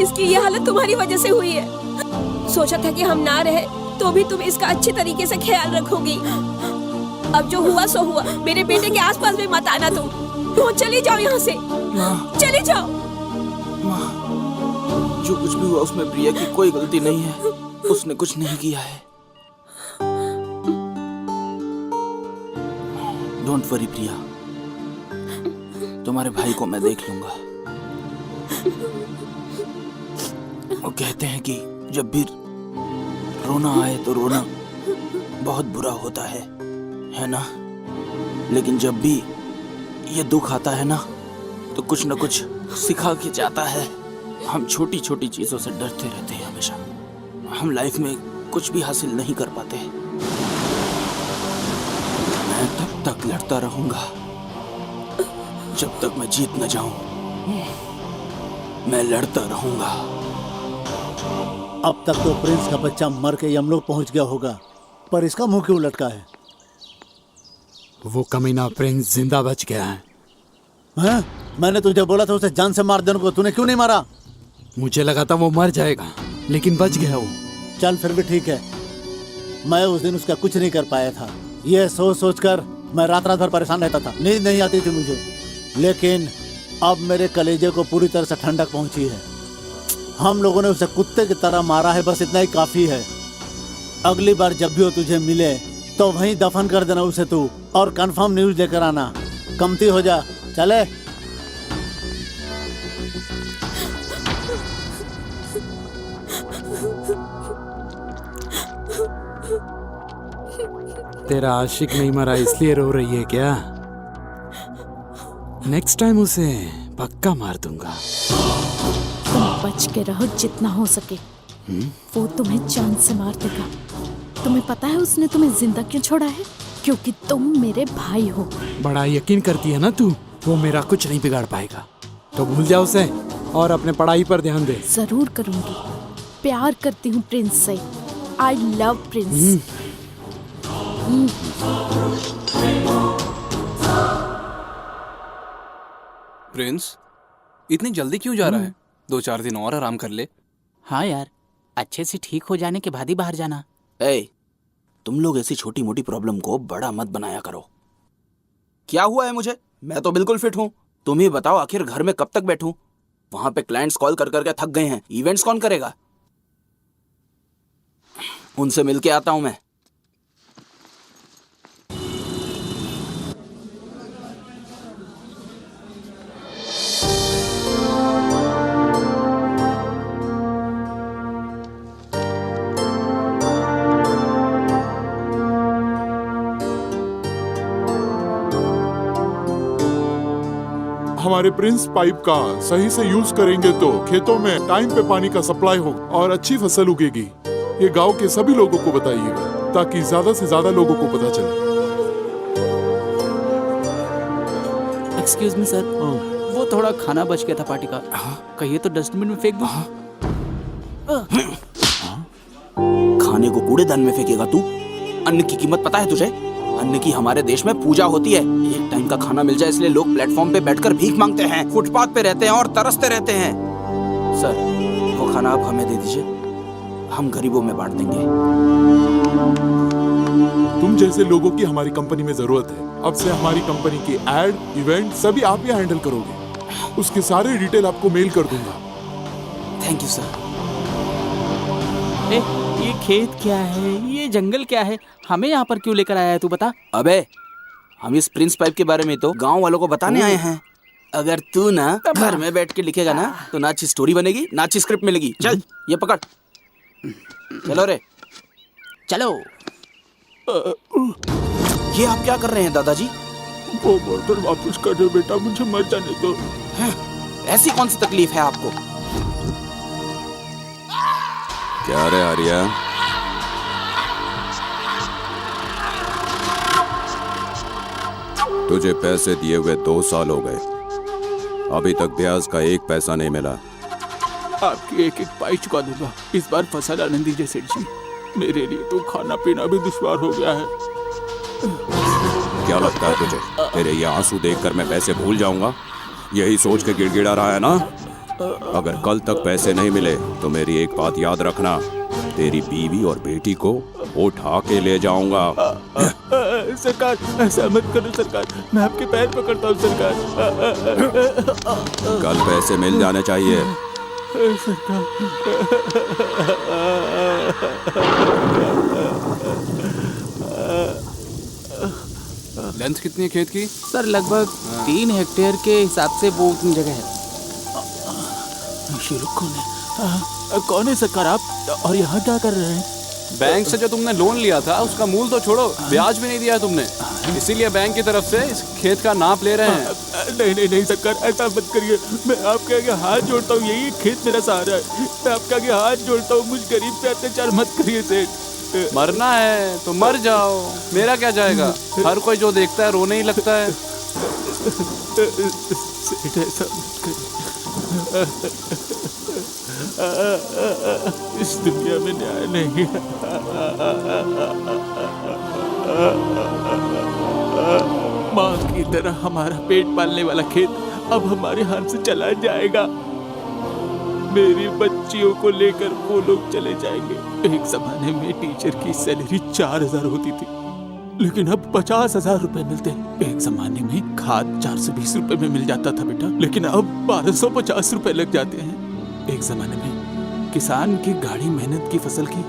इसकी ये हालत तुम्हारी वजह से हुई है। सोचा था कि हम ना रहे तो भी तुम इसका अच्छे तरीके से ख्याल रखोगी। अब जो हुआ सो हुआ, मेरे बेटे के आसपास भी मत आना तुम। तो चली जाओ यहाँ से, चली जाओ। जो कुछ भी हुआ उसमें प्रिया की कोई गलती नहीं है, उसने कुछ नहीं किया है। डोंट वरी प्रिया, तुम्हारे भाई को मैं देख लूंगा। वो कहते हैं कि जब भी रोना आए तो रोना बहुत बुरा होता है ना? लेकिन जब भी ये दुख आता है ना तो कुछ न कुछ सिखा के जाता है। हम छोटी छोटी चीजों से डरते रहते हैं हमेशा। हम लाइफ में कुछ भी हासिल नहीं कर पाते। मैं तब तक लड़ता रहूंगा जब तक मैं जीत न जाऊं। मैं लड़ता रहूंगा। अब तक तो प्रिंस का बच्चा मर के यमलोक पहुंच गया होगा, पर इसका मुंह क्यों लटका है? वो कमीना प्रिंस जिंदा बच गया है। हैं? मैंने तुझे बोला था उसे जान से मार देने को, तूने क्यों नहीं मारा? मुझे लगा था वो मर जाएगा, लेकिन बच गया वो। चल फिर भी ठीक है, मैं उस दिन उसका कुछ नहीं कर पाया था। ये सोच सोच कर मैं रात रात भर परेशान रहता था, नींद नहीं आती थी मुझे। लेकिन अब मेरे कलेजे को पूरी तरह से ठंडक पहुंची है। हम लोगों ने उसे कुत्ते की तरह मारा है, बस इतना ही काफी है। अगली बार जब भी वो तुझे मिले तो वहीं दफन कर देना उसे तू, और कंफर्म न्यूज लेकर आना। कमती हो जा, चले। तेरा आशिक नहीं मरा इसलिए रो रही है क्या? नेक्स्ट टाइम उसे पक्का मार दूंगा। तुम बच के रहो जितना हो सके। वो तुम्हें जान से मार देगा। तुम्हें पता है उसने तुम्हें जिंदा क्यों छोड़ा है? क्योंकि तुम मेरे भाई हो। बड़ा यकीन करती है ना तू, वो मेरा कुछ नहीं बिगाड़ पाएगा। तो भूल जा उसे और अपने पढ़ाई पर ध्यान दे। जरूर करूंगी। प्यार करती हूँ प्रिंस से। I love Prince. प्रिंस इतनी जल्दी क्यों जा रहा है? 2-4 दिन और आराम कर ले। हाँ यार, अच्छे से ठीक हो जाने के बाद ही बाहर जाना। तुम लोग ऐसी छोटी मोटी प्रॉब्लम को बड़ा मत बनाया करो। क्या हुआ है मुझे? मैं तो बिल्कुल फिट हूँ। तुम ही बताओ, आखिर घर में कब तक बैठूं? वहां पे क्लाइंट्स कॉल कर करके थक गए हैं। इवेंट्स कौन करेगा? उनसे मिलके आता हूं मैं। हमारे प्रिंस पाइप का सही से यूज करेंगे तो खेतों में टाइम पे पानी का सप्लाई हो और अच्छी फसल उगेगी। ये गांव के सभी लोगों को बताइएगा ताकि ज्यादा से ज्यादा लोगों को पता चले। एक्सक्यूज मी सर, वो थोड़ा खाना बच गया था पार्टी का। कहिए तो डस्टबिन में फेंक दूं। खाने को कूड़ेदान में फेंकेगा तू? अन्न की कीमत पता है तुझे? अन्न की हमारे देश में पूजा होती है। एक टाइम का खाना मिल जाए इसलिए लोग प्लेटफॉर्म पे बैठकर भीख मांगते हैं, फुटपाथ पे रहते हैं और तरसते रहते हैं। सर, वो खाना आप हमें दे दीजिए, हम गरीबों में बांट देंगे। तुम जैसे लोगों की हमारी कंपनी में जरूरत है। अब से हमारी कंपनी की एड, इवेंट सभी आप ही हैंडल करोगे। उसके सारे डिटेल आपको मेल कर दूंगा। Thank you sir. ये खेत क्या है? ये जंगल क्या है? हमें यहाँ पर क्यों लेकर आया है तू बता? अबे, हम इस प्रिंस पाइप के बारे में तो गांव वालों को बताने आए हैं। अगर तू ना घर में बैठ के लिखेगा ना तो ना अच्छी स्टोरी बनेगी ना अच्छी स्क्रिप्ट मिलेगी। चल ये पकड़। चलो रे चलो। ये आप क्या कर रहे हैं दादाजी? वो बर्तन वापस कर दो बेटा, मुझे मर जाने दो। ऐसी कौन सी तकलीफ है आपको? क्या रे आर्या, तुझे पैसे दिए हुए 2 साल हो गए, अभी तक ब्याज का 1 पैसा नहीं मिला। आपकी एक एक पाई चुका दूंगा। इस बार फसल आनंद दीजिए सेठ जी, मेरे लिए तो खाना पीना भी दुश्वार हो गया है। क्या लगता है तुझे तेरे ये आंसू देखकर मैं पैसे भूल जाऊंगा? यही सोच के गिड़गिड़ा रहा है ना? अगर कल तक पैसे नहीं मिले तो मेरी एक बात याद रखना, तेरी बीवी और बेटी को उठा के ले जाऊंगा। सरकार, ऐसा मत करो सरकार, मैं आपके पैर पकड़ता हूँ सरकार। कल पैसे मिल जाने चाहिए। लेंथ कितनी है खेत की? सर लगभग 3 हेक्टेयर के हिसाब से वो उतनी जगह है। कौन है सरकार आप, और यहाँ क्या कर रहे हैं? बैंक से जो तुमने लोन लिया था उसका मूल तो छोड़ो, ब्याज भी नहीं दिया तुमने, इसीलिए बैंक की तरफ से इस खेत का नाप ले रहे हैं। नहीं सरकार, ऐसा मत करिए। मैं आपके आगे हाथ जोड़ता हूँ, यही खेत मेरा सहारा है। मैं आपके आगे हाथ जोड़ता हूँ, मुझ गरीब पे अत्याचार मत करिए सेठ। मरना है तो मर जाओ, मेरा क्या जाएगा? हर कोई जो देखता है रोने ही लगता है। सेठ ऐसा मत करिए। इस दुनिया में न्याय नहीं है। माँ की तरह हमारा पेट पालने वाला खेत अब हमारे हाथ से चला जाएगा। मेरी बच्चियों को लेकर वो लोग चले जाएंगे। एक जमाने में टीचर की सैलरी 4,000 होती थी, लेकिन अब 50,000 रुपए मिलते हैं। एक जमाने में खाद 420 रुपए में मिल जाता था बेटा, लेकिन अब 1250 रुपए लग जाते हैं। एक जमाने में किसान की गाढ़ी मेहनत की फसल की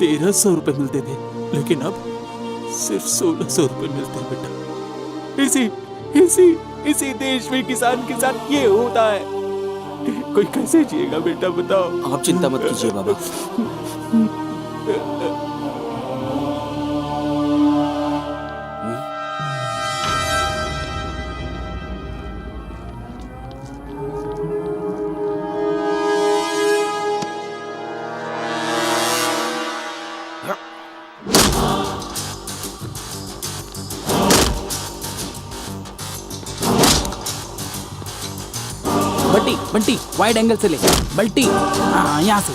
1300 रुपए मिलते थे, लेकिन अब सिर्फ 1600 रुपए मिलते हैं बेटा। इसी देश में किसान के साथ ये होता है। कोई कैसे जिएगा बेटा, बताओ। आप चिंता मत कीजिए बाबा। बंटी वाइड एंगल से ले। बल्टी, हाँ यहाँ से,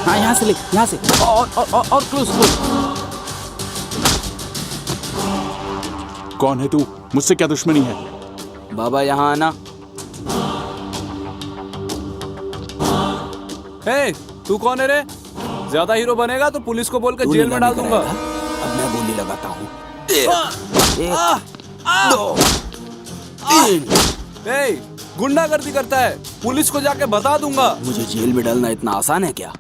हाँ यहाँ से ले, यहाँ से और क्लोज। कौन है तू? मुझसे क्या दुश्मनी है? बाबा यहाँ आना। हे, तू कौन है रे? ज्यादा हीरो बनेगा तो पुलिस को बोलकर जेल में डाल दूंगा। अब मैं बोली लगाता हूँ। 1 2 3। ए, गुंडागर्दी करता है, पुलिस को जाके बता दूंगा। मुझे जेल में डालना इतना आसान है क्या?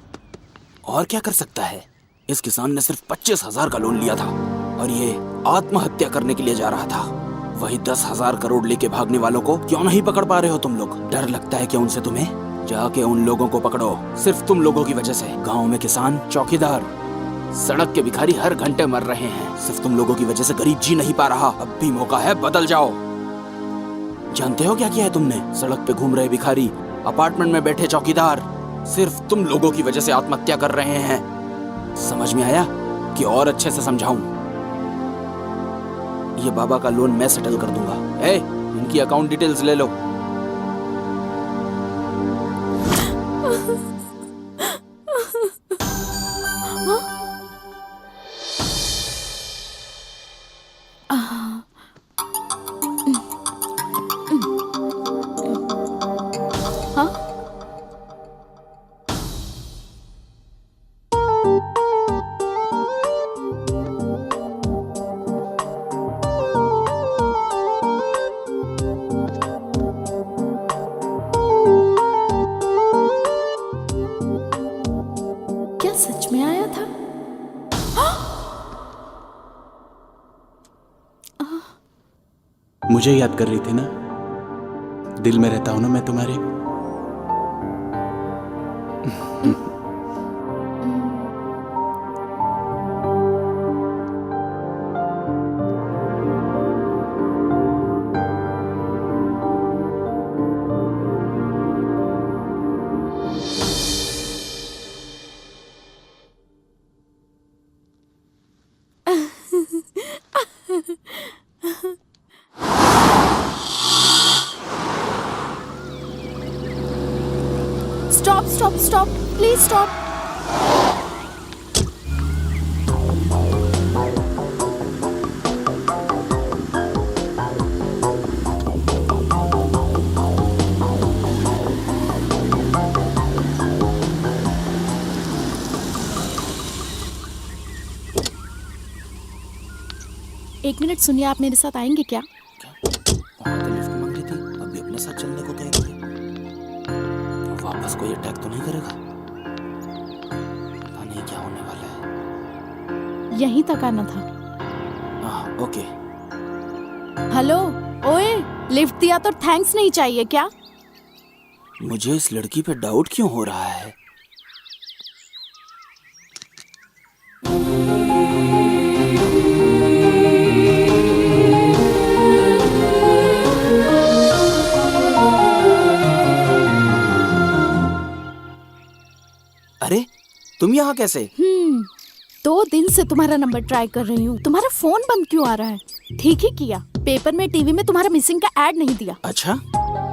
और क्या कर सकता है? इस किसान ने सिर्फ 25,000 का लोन लिया था और ये आत्महत्या करने के लिए जा रहा था। वही 10,000 करोड़ लेके भागने वालों को क्यों नहीं पकड़ पा रहे हो तुम लोग? डर लगता है क्या उनसे तुम्हें? जाके उन लोगों को पकड़ो। सिर्फ तुम लोगों की वजह से गाँव में किसान, चौकीदार, सड़क के भिखारी हर घंटे मर रहे हैं। सिर्फ तुम लोगों की वजह से गरीब जी नहीं पा रहा। अब भी मौका है, बदल जाओ। जानते हो क्या किया है तुमने? सड़क पे घूम रहे भिखारी, अपार्टमेंट में बैठे चौकीदार सिर्फ तुम लोगों की वजह से आत्महत्या कर रहे हैं। समझ में आया कि और अच्छे से समझाऊं? ये बाबा का लोन मैं सेटल कर दूंगा। ए, इनकी अकाउंट डिटेल्स ले लो। क्या सच में आया था? मुझे याद कर रही थी ना? दिल में रहता हूं ना मैं तुम्हारे। Stop, please stop. एक मिनट सुनिए, आप मेरे साथ आएंगे क्या? वहाँ तो लिफ्ट मांग रही थी, अभी अपने साथ चलने को कह रही है। वापस कोई अटैक तो नहीं करेगा? पता नहीं क्या होने वाला है। यहीं तक आना था। ओके। हेलो, ओए, लिफ्ट दिया तो थैंक्स नहीं चाहिए क्या? मुझे इस लड़की पे डाउट क्यों हो रहा है? अरे, तुम यहाँ कैसे? 2 दिन से तुम्हारा नंबर ट्राई कर रही हूँ, तुम्हारा फोन बंद क्यों आ रहा है? ठीक ही किया, पेपर में टीवी में तुम्हारा मिसिंग का ऐड नहीं दिया। अच्छा,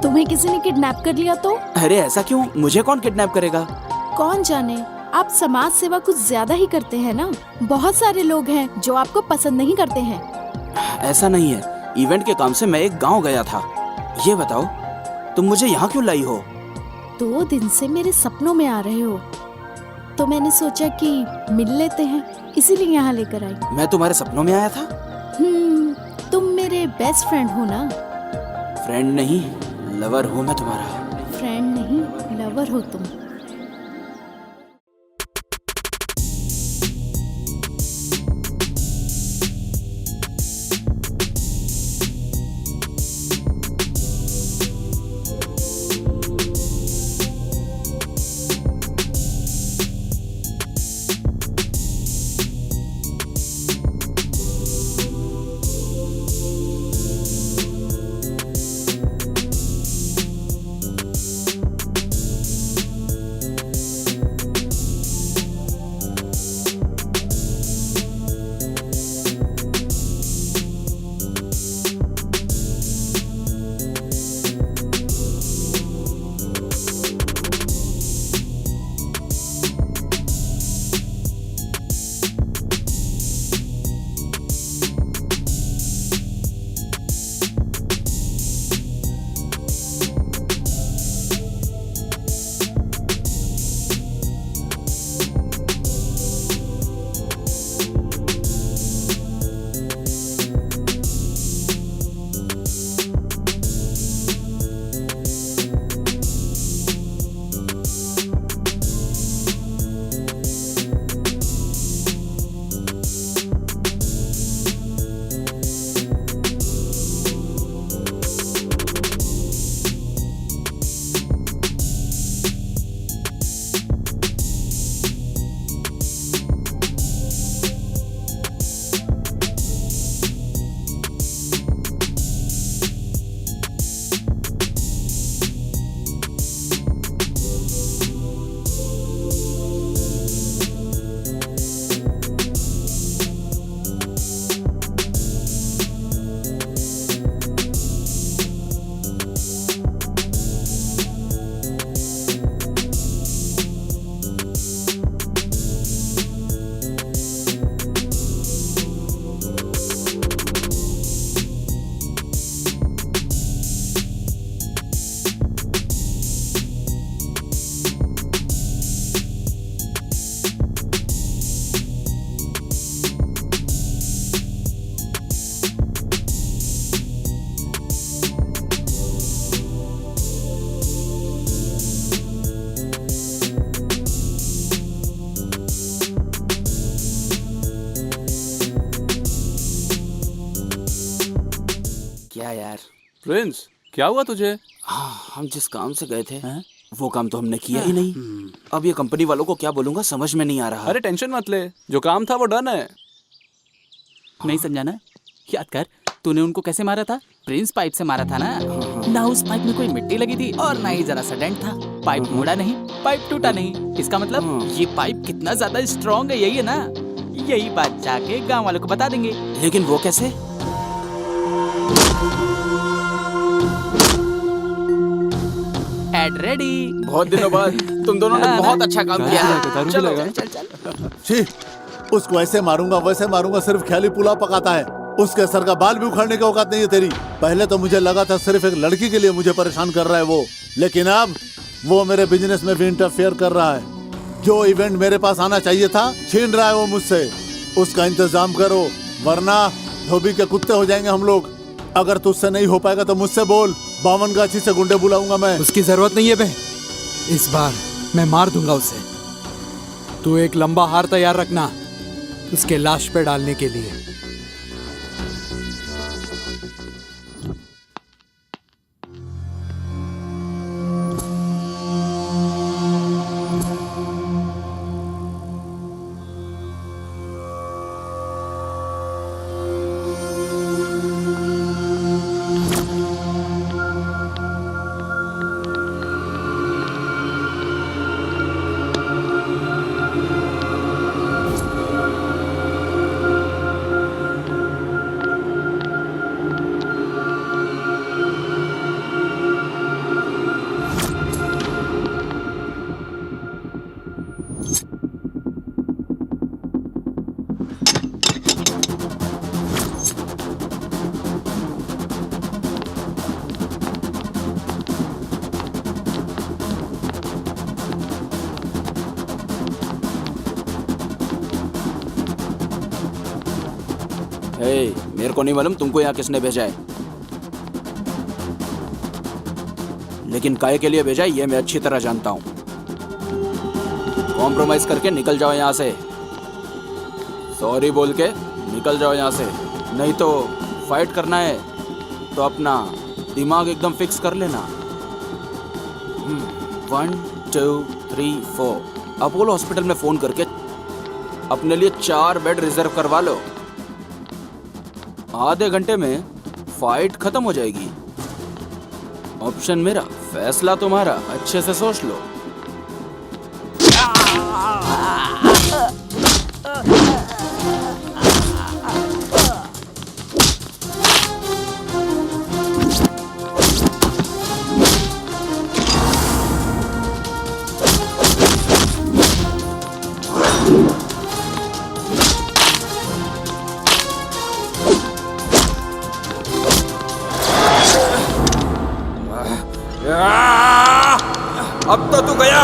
तुम्हें किसी ने किडनैप कर लिया तो? अरे ऐसा क्यों? मुझे कौन किडनैप करेगा? कौन जाने, आप समाज सेवा कुछ ज्यादा ही करते हैं ना। बहुत सारे लोग हैं जो आपको पसंद नहीं करते हैं। ऐसा नहीं है, इवेंट के काम से मैं एक गांव गया था। ये बताओ, तुम मुझे यहाँ क्यों लाई हो? 2 दिन से मेरे सपनों में आ रहे हो, तो मैंने सोचा कि मिल लेते हैं, इसीलिए यहाँ लेकर आई। मैं तुम्हारे सपनों में आया था? तुम मेरे बेस्ट फ्रेंड हो ना? फ्रेंड नहीं, लवर हूँ मैं तुम्हारा। फ्रेंड नहीं, लवर हो तुम। क्या यार? प्रिंस, क्या हुआ तुझे? हम जिस काम से गए थे वो काम तो हमने किया ही नहीं। अब ये कंपनी वालों को क्या बोलूंगा समझ में नहीं आ रहा। अरे टेंशन मत ले, जो काम था वो डन है। नहीं समझाना, याद कर तूने उनको कैसे मारा था? प्रिंस पाइप से मारा था ना? ना उस पाइप में कोई मिट्टी लगी थी और ना ही जरा सा डेंट था। पाइप मुड़ा नहीं, पाइप टूटा नहीं। इसका मतलब ये पाइप कितना ज्यादा स्ट्रॉन्ग है, यही है ना? यही बात जाके गांव वालों को बता देंगे। लेकिन वो कैसे? Ad ready. बहुत दिनों बाद तुम दोनों ने बहुत अच्छा काम किया है। चलो चल चल। छी, उसको ऐसे मारूंगा वैसे मारूंगा, सिर्फ ख्याली पुलाव पकाता है। उसके सर का बाल भी उखाड़ने की औकात नहीं है तेरी। पहले तो मुझे लगा था सिर्फ एक लड़की के लिए मुझे परेशान कर रहा है वो, लेकिन अब वो मेरे बिजनेस में भी इंटरफेयर कर रहा है। जो इवेंट मेरे पास आना चाहिए था छीन रहा है वो मुझसे। उसका इंतजाम करो वरना धोबी के कुत्ते हो जाएंगे हम लोग। अगर तुझसे नहीं हो पाएगा तो मुझसे बोल, 52 गाछी से गुंडे बुलाऊंगा मैं। उसकी जरूरत नहीं है बे, इस बार मैं मार दूंगा उसे। तू एक लंबा हार तैयार रखना उसके लाश पे डालने के लिए। मेरे को नहीं मालूम तुमको यहाँ किसने भेजा है, लेकिन काहे के लिए भेजा है ये मैं अच्छी तरह जानता हूँ। कॉम्प्रोमाइज करके निकल जाओ यहाँ से, सॉरी बोल के निकल जाओ यहाँ से, नहीं तो फाइट करना है तो अपना दिमाग एकदम फिक्स कर लेना। 1 2 3 4 अपोलो हॉस्पिटल में फोन करके अपने लिए 4 बेड रिजर्व करवा लो। आधे घंटे में फाइट खत्म हो जाएगी। ऑप्शन मेरा, फैसला तुम्हारा, अच्छे से सोच लो। अब तो तू गया।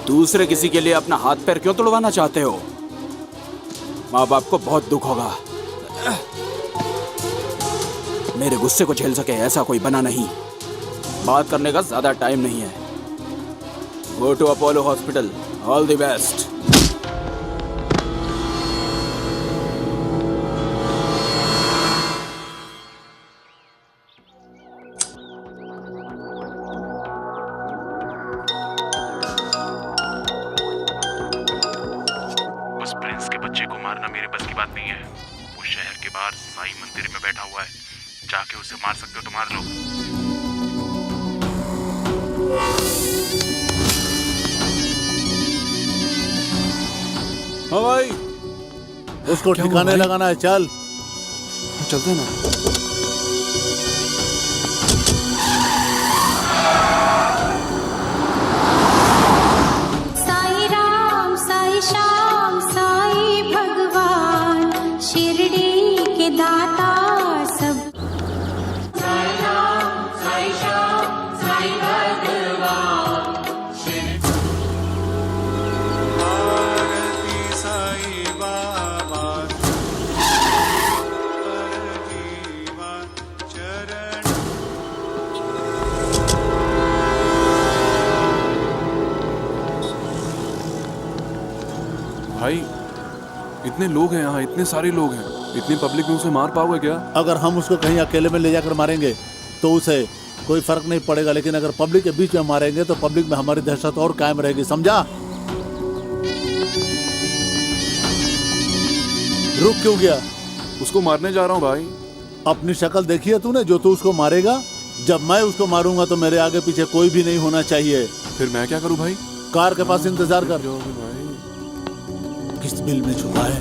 दूसरे किसी के लिए अपना हाथ पैर क्यों तोड़वाना चाहते हो? माँ बाप को बहुत दुख होगा। मेरे गुस्से को झेल सके ऐसा कोई बना नहीं। बात करने का ज्यादा टाइम नहीं है। Go to Apollo hospital, all the best. उस प्रिंस के बच्चे को मारना मेरे बस की बात नहीं है। वो शहर के बाहर साईं मंदिर में बैठा हुआ है, जाके उसे मार सकते हो तो मार लो। हाँ भाई, उसको ठिकाने लगाना है। चल चलते हैं ना। साई राम साई श्याम साई भगवान शिरडी के दाता सब। साई राम साई श्याम साई भगवान भारती साई बाबा चरण। भाई इतने लोग हैं यहाँ, इतने सारे लोग हैं, इतनी पब्लिक में उसे मार पाओगे क्या? अगर हम उसको कहीं अकेले में ले जाकर मारेंगे तो उसे कोई फर्क नहीं पड़ेगा, लेकिन अगर पब्लिक के बीच में मारेंगे तो पब्लिक में हमारी दहशत और कायम रहेगी, समझा? रुक क्यों गया? उसको मारने जा रहा हूँ भाई। अपनी शक्ल देखी है तूने जो तू उसको मारेगा? जब मैं उसको मारूंगा तो मेरे आगे पीछे कोई भी नहीं होना चाहिए। फिर मैं क्या करूँ भाई? कार के पास इंतजार कर। भाई किस बिल में छुपा है?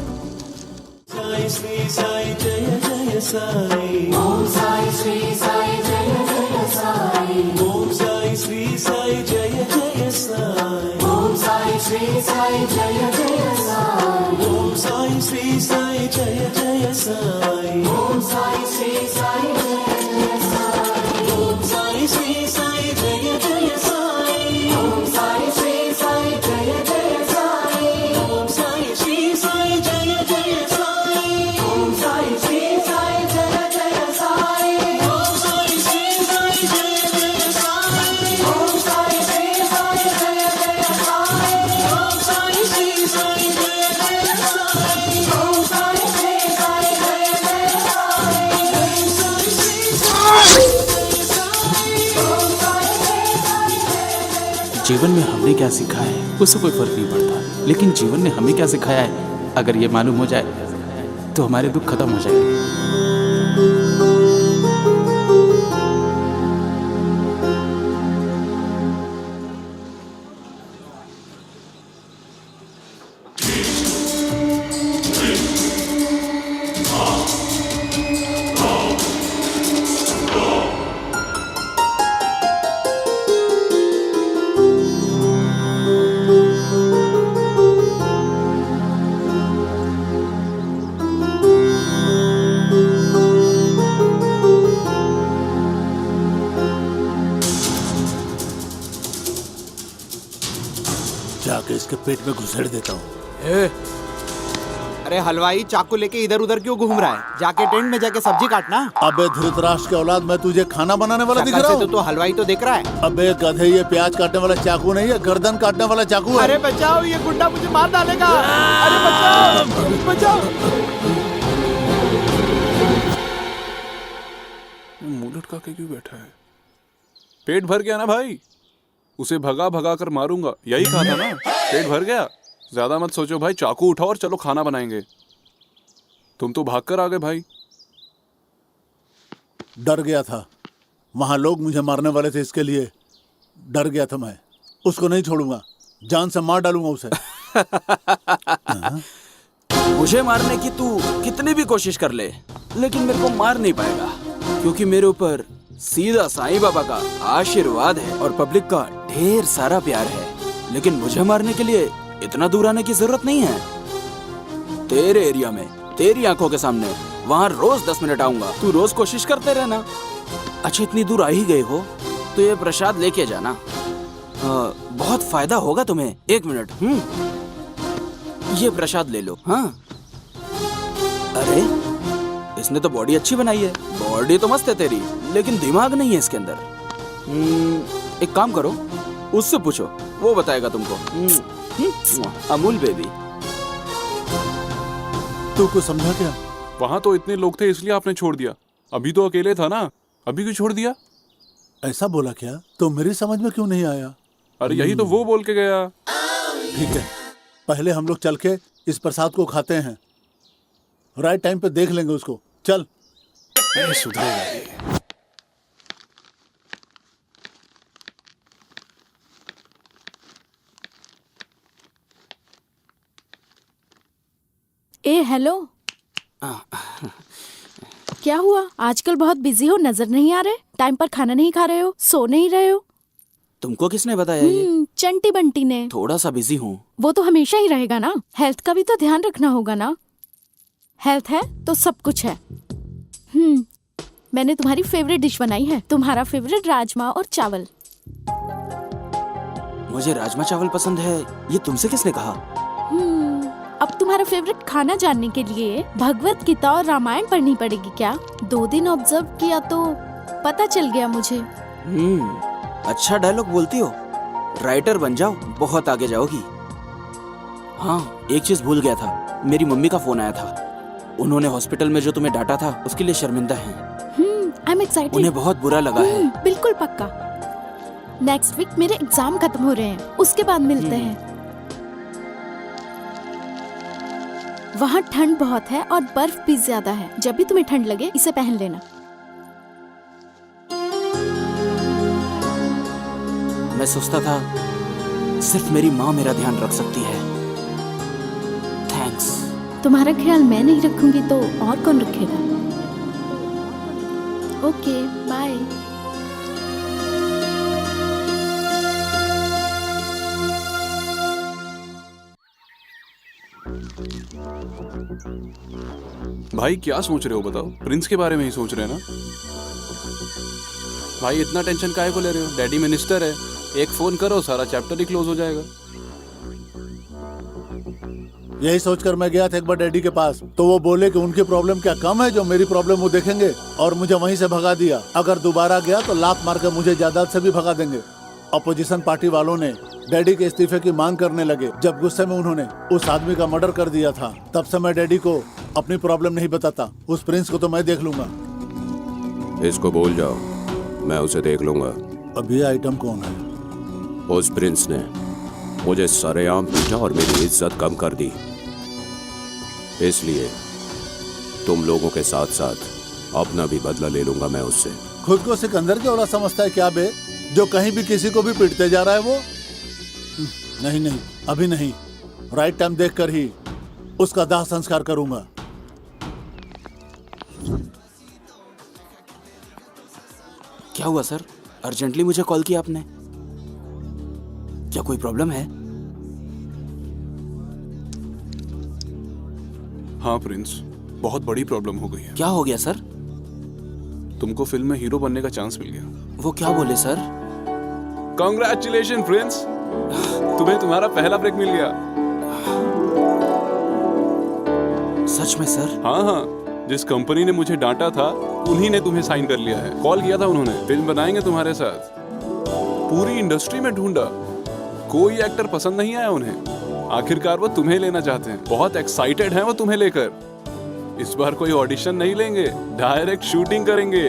साई श्री साई जय जय साई। ओम साई श्री साई जय जय साई। ओम साई श्री साई जय जय साई। ओम साई श्री साई जय जय साई। ओम साई श्री साई जय जय साई। ओम साई श्री साई जय जय साई। ओम साई श्री साई जय जय साई। ओम साई श्री साई जय जय साई। ओम साई श्री साई जय जय साई। ओम साई श्री साई जय जय साई। ओम साई श्री साई जय जय साई। ओम साई श्री साई जय जय साई। ओम साई श्री साई जय जय साई। ओम साई श्री साई जय जय साई। ओम साई श्री साई जीवन में हमने क्या सीखा है उससे कोई फर्क नहीं पड़ता, लेकिन जीवन ने हमें क्या सिखाया है अगर ये मालूम हो जाए तो हमारे दुख खत्म हो जाएंगे। इसके पेट में घुसेड़ देता हूँ। अरे हलवाई चाकू लेके इधर उधर क्यों घूम रहा है? जाके टेंट में जाके सब्जी काटना। अबे धृतराष्ट्र के औलाद, मैं तुझे खाना बनाने वाला दिख रहा हूँ? तो हलवाई तो दिख रहा है। अबे गधे, ये प्याज काटने वाला चाकू नहीं है, गर्दन काटने वाला चाकू है। अरे बचाओ, ये गुंडा मुझे मार डालेगा। अरे बचाओ बचाओ। मुंह लटका के क्यों बैठा है? पेट भर गया ना भाई? उसे भगा भगा कर मारूंगा, यही कहा था ना? पेट भर गया? ज्यादा मत सोचो भाई, चाकू उठाओ और चलो खाना बनाएंगे। तुम तो भाग कर आ गए भाई। डर गया था, वहां लोग मुझे मारने वाले थे, इसके लिए डर गया था मैं। उसको नहीं छोड़ूंगा, जान से मार डालूंगा उसे। मुझे मारने की तू कितनी भी कोशिश कर ले, लेकिन मेरे को मार नहीं पाएगा, क्योंकि मेरे ऊपर सीधा साईं बाबा का आशीर्वाद है और पब्लिक का ढेर सारा प्यार है। लेकिन मुझे मारने के लिए इतना दूर आने की जरूरत नहीं है। तेरे एरिया में, तेरी आंखों के सामने, वहाँ रोज 10 मिनट आऊंगा। तू रोज कोशिश करते रहना। अच्छा, इतनी दूर आ ही गए हो तो ये प्रसाद लेके जाना, बहुत फायदा होगा तुम्हें। 1 मिनट। ये प्रसाद ले लो। हाँ, अरे इसने तो बॉडी अच्छी बनाई है। बॉडी तो मस्त है तेरी, लेकिन दिमाग नहीं है इसके अंदर। एक काम करो, उससे पूछो, वो बताएगा तुमको। अमूल बेबी। तू कुछ समझा क्या? वहां तो इतने लोग थे इसलिए आपने छोड़ दिया। अभी तो अकेले था ना, अभी क्यों छोड़ दिया? ऐसा बोला क्या? तो मेरी समझ में क्यों नहीं आया? अरे यही तो वो बोल के गया। ठीक है, पहले हम लोग चल के इस प्रसाद को खाते हैं, राइट टाइम पे देख लेंगे उसको। चल। सुधरेगा। ए हेलो, क्या हुआ? आजकल बहुत बिजी हो, नजर नहीं आ रहे? टाइम पर खाना नहीं खा रहे हो, सो नहीं रहे हो? तुमको किसने बताया ये? चंटी बंटी ने। थोड़ा सा बिजी हूँ। वो तो हमेशा ही रहेगा ना, हेल्थ का भी तो ध्यान रखना होगा ना। हेल्थ है तो सब कुछ है। मैंने तुम्हारी फेवरेट डिश बनाई है, तुम्हारा फेवरेट राजमा और चावल। मुझे राजमा चावल पसंद है, ये तुमसे किसने कहा? अब तुम्हारा फेवरेट खाना जानने के लिए भगवत गीता और रामायण पढ़नी पड़ेगी क्या? 2 दिन ऑब्जर्व किया तो पता चल गया मुझे। अच्छा डायलॉग बोलती हो, राइटर बन जाओ, बहुत आगे जाओगी। हाँ, एक चीज भूल गया था, मेरी मम्मी का फोन आया था। उन्होंने हॉस्पिटल में जो तुम्हें डांटा था उसके लिए शर्मिंदा हैं। I am excited. उन्हें बहुत बुरा लगा है। बिल्कुल पक्का। नेक्स्ट वीक मेरे एग्जाम खत्म हो रहे हैं, उसके बाद मिलते हैं। वहाँ ठंड बहुत है और बर्फ भी ज्यादा है। जब भी तुम्हें ठंड लगे इसे पहन लेना। मैं सोचता था सिर्फ मेरी माँ मेरा ध्यान रख सकती है। थैंक्स। तुम्हारा ख्याल मैं नहीं रखूंगी तो और कौन रखेगा? Okay, bye. भाई क्या सोच रहे हो बताओ? प्रिंस के बारे में ही सोच रहे हैं ना? भाई इतना टेंशन काहे को ले रहे हो? डैडी मिनिस्टर है, एक फोन करो सारा चैप्टर ही क्लोज हो जाएगा। यही सोचकर मैं गया था एक बार डैडी के पास, तो वो बोले कि उनकी प्रॉब्लम क्या कम है जो मेरी प्रॉब्लम वो देखेंगे, और मुझे वहीं से भगा दिया। अगर दोबारा गया तो लात मारकर मुझे जायदाद से भी भगा देंगे। अपोजिशन पार्टी वालों ने डैडी के इस्तीफे की मांग करने लगे। जब गुस्से में उन्होंने उस आदमी का मर्डर कर दिया था, तब से मैं डैडी को अपनी प्रॉब्लम नहीं बताता। उस प्रिंस को तो मैं देख लूंगा। इसको बोल जाओ, मैं उसे देख लूंगा। अब ये आइटम कौन है? उस प्रिंस ने मुझे सरेआम पीटा और मेरी इज्जत कम कर दी। इसलिए तुम लोगों के साथ साथ अपना भी बदला ले लूंगा मैं उससे। खुद को सिकंदर के औला समझता है क्या बे, जो कहीं भी किसी को भी पीटते जा रहा है वो? नहीं नहीं, अभी नहीं। राइट टाइम देखकर ही उसका दाह संस्कार करूंगा। क्या हुआ सर? अर्जेंटली मुझे कॉल किया आपने? क्या कोई प्रॉब्लम है? हाँ प्रिंस, बहुत बड़ी प्रॉब्लम हो गई है। क्या हो गया सर? तुमको फिल्म में हीरो बनने का चांस मिल गया। वो क्या बोले सर? कांग्रेचुलेशन प्रिंस, तुम्हें तुम्हारा पहला ब्रेक मिल गया। सच में सर? हाँ हाँ, जिस कंपनी ने मुझे डांटा था उन्हीं ने तुम्हें साइन कर लिया है। कॉल किया था उन्होंने, फिल्म बनाएंगे तुम्हारे साथ। पूरी इंडस्ट्री में ढूंढा, कोई एक्टर पसंद नहीं आया उन्हें। आखिरकार वो तुम्हें लेना चाहते हैं, बहुत एक्साइटेड हैं वो तुम्हें लेकर। इस बार कोई ऑडिशन नहीं लेंगे, डायरेक्ट शूटिंग करेंगे।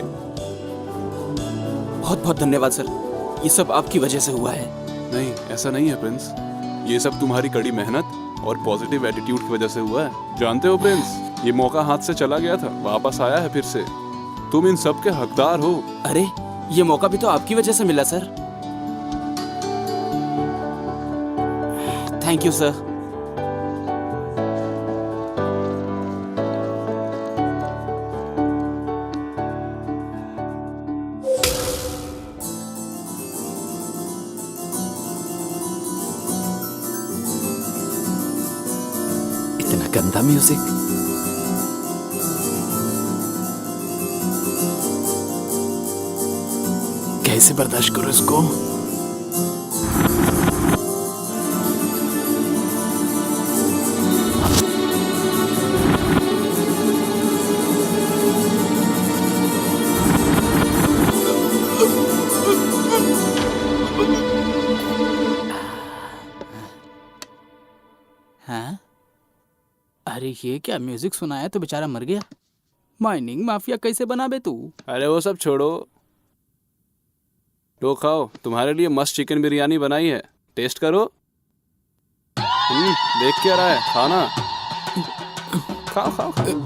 बहुत बहुत धन्यवाद सर, ये सब आपकी वजह से हुआ है। नहीं, ऐसा नहीं है प्रिंस, ये सब तुम्हारी कड़ी मेहनत और पॉजिटिव एटीट्यूड की वजह से हुआ है। जानते हो प्रिंस, ये मौका हाथ से चला गया था, वापस आया है फिर से। तुम इन सब के हकदार हो। अरे ये मौका भी तो आपकी वजह से मिला सर। Thank you sir. इतना गंदा म्यूजिक। कैसे बर्दाश्त करूं इसको? हाँ? अरे ये क्या म्यूजिक सुनाया तो बेचारा मर गया। माइनिंग माफिया कैसे बना बे तू? अरे वो सब छोड़ो, लो खाओ, तुम्हारे लिए मस्त चिकन बिरयानी बनाई है, टेस्ट करो। देख क्या रहा है, खाना खाओ खाओ खाओ।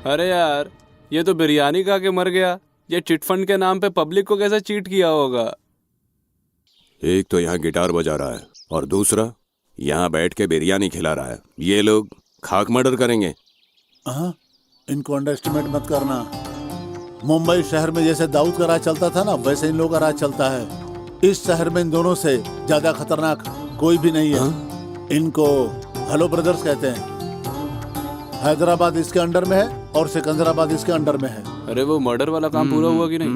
अरे यार, ये तो बिरयानी खा के मर गया। ये चिटफंड के नाम पे पब्लिक को कैसे चीट किया होगा। एक तो यहाँ गिटार बजा रहा है और दूसरा यहाँ बैठ के बिरयानी खिला रहा है। ये लोग खाक मर्डर करेंगे। हाँ, इनको अंडरएस्टिमेट मत करना। मुंबई शहर में जैसे दाऊद का राज चलता था ना, वैसे इन लोगों का राज चलता है। इस शहर में इन दोनों से ज्यादा खतरनाक कोई भी नहीं है। हाँ? इनको हेलो ब्रदर्स कहते हैं। हैदराबाद इसके अंडर में है और सिकंदराबाद इसके अंडर में है। अरे वो मर्डर वाला काम पूरा हुआ कि नहीं?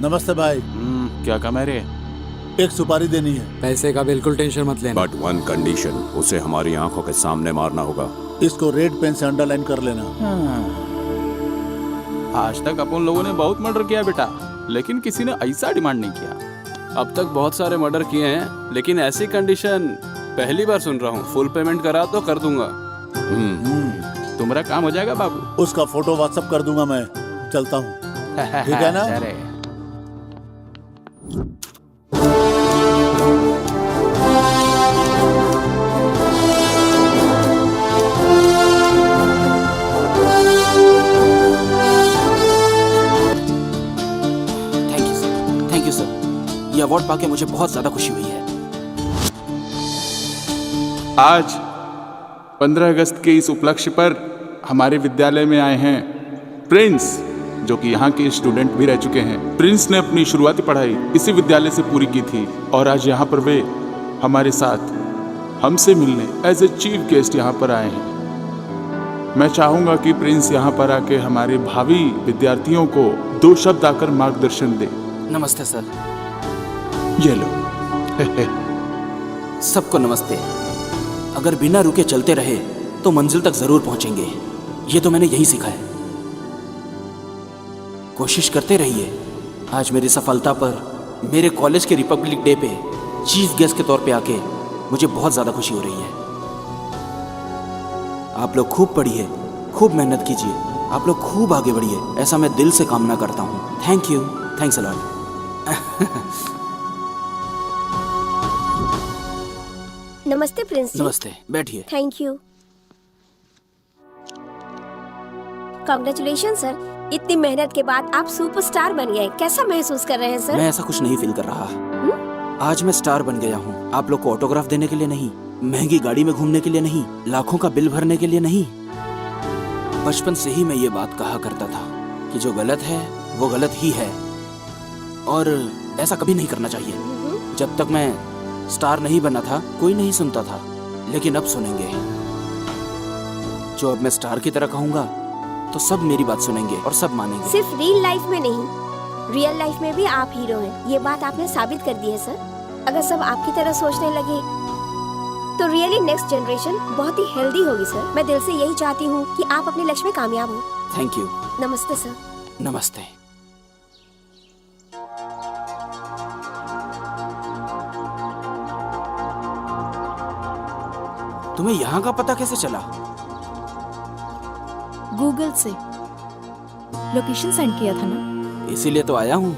नमस्ते भाई। क्या काम है रे? एक सुपारी देनी है। पैसे का बिल्कुल टेंशन मत लेना। बट वन कंडीशन, उसे हमारी आंखों के सामने मारना होगा। इसको रेड पेन से अंडरलाइन कर लेना। आज तक अपन लोगों ने बहुत मर्डर किया बेटा, लेकिन किसी ने ऐसा डिमांड नहीं किया। अब तक बहुत सारे मर्डर किए हैं, लेकिन ऐसी कंडीशन पहली बार सुन रहा हूँ। फुल पेमेंट करा तो कर दूंगा। तुम्हारा काम हो जाएगा बाबू। उसका फोटो व्हाट्सएप कर दूंगा मैं। चलता हूँ, ठीक है ना? Thank you sir. ये अवार्ड पाके मुझे बहुत ज्यादा खुशी हुई है। आज 15 अगस्त के इस उपलक्ष्य पर हमारे विद्यालय में आए हैं प्रिंस, जो कि यहाँ के स्टूडेंट भी रह चुके हैं। प्रिंस ने अपनी शुरुआती पढ़ाई इसी विद्यालय से पूरी की थी और आज यहाँ पर वे हमारे साथ हमसे मिलने एज ए चीफ गेस्ट यहाँ पर आए हैं। मैं चाहूँगा कि प्रिंस यहाँ पर आके हमारे भावी विद्यार्थियों को 2 शब्द आकर मार्गदर्शन दे। नमस्ते सर। ये लो। सबको नमस्ते। अगर बिना रुके चलते रहे तो मंजिल तक जरूर पहुंचेंगे, ये तो मैंने यही सीखा है। कोशिश करते रहिए। आज मेरी सफलता पर मेरे कॉलेज के रिपब्लिक डे पे चीफ गेस्ट के तौर पे आके मुझे बहुत ज्यादा खुशी हो रही है। आप लोग खूब पढ़िए, खूब मेहनत कीजिए, आप लोग खूब आगे बढ़िए, ऐसा मैं दिल से कामना करता हूँ। Thank you, thanks a lot. नमस्ते प्रिंस जी। नमस्ते, बैठिए। Thank you. कांग्रेचुलेशन सर, इतनी मेहनत के बाद आप सुपरस्टार बन गए। कैसा महसूस कर रहे हैं सर? मैं ऐसा कुछ नहीं फील कर रहा। आज मैं स्टार बन गया हूँ, आप लोग को ऑटोग्राफ देने के लिए नहीं, महंगी गाड़ी में घूमने के लिए नहीं, लाखों का बिल भरने के लिए नहीं। बचपन से ही मैं ये बात कहा करता था कि जो गलत है वो गलत ही है, और ऐसा कभी नहीं करना चाहिए। जब तक मैं स्टार नहीं बना था कोई नहीं सुनता था, लेकिन अब सुनेंगे। जो अब मैं स्टार की तरह कहूँगा तो सब मेरी बात सुनेंगे और सब मानेंगे। सिर्फ रियल लाइफ में नहीं, रियल लाइफ में भी आप हीरो हैं। ये बात आपने साबित कर दी है सर। अगर सब आपकी तरह सोचने लगे तो रियली नेक्स्ट जनरेशन बहुत ही हेल्दी होगी सर। मैं दिल से यही चाहती हूँ कि आप अपने लक्ष्य में कामयाब हो। Thank you. नमस्ते सर। नमस्ते। तुम्हें यहाँ का पता कैसे चला? गूगल से लोकेशन सेंड किया था ना, इसीलिए तो आया हूँ।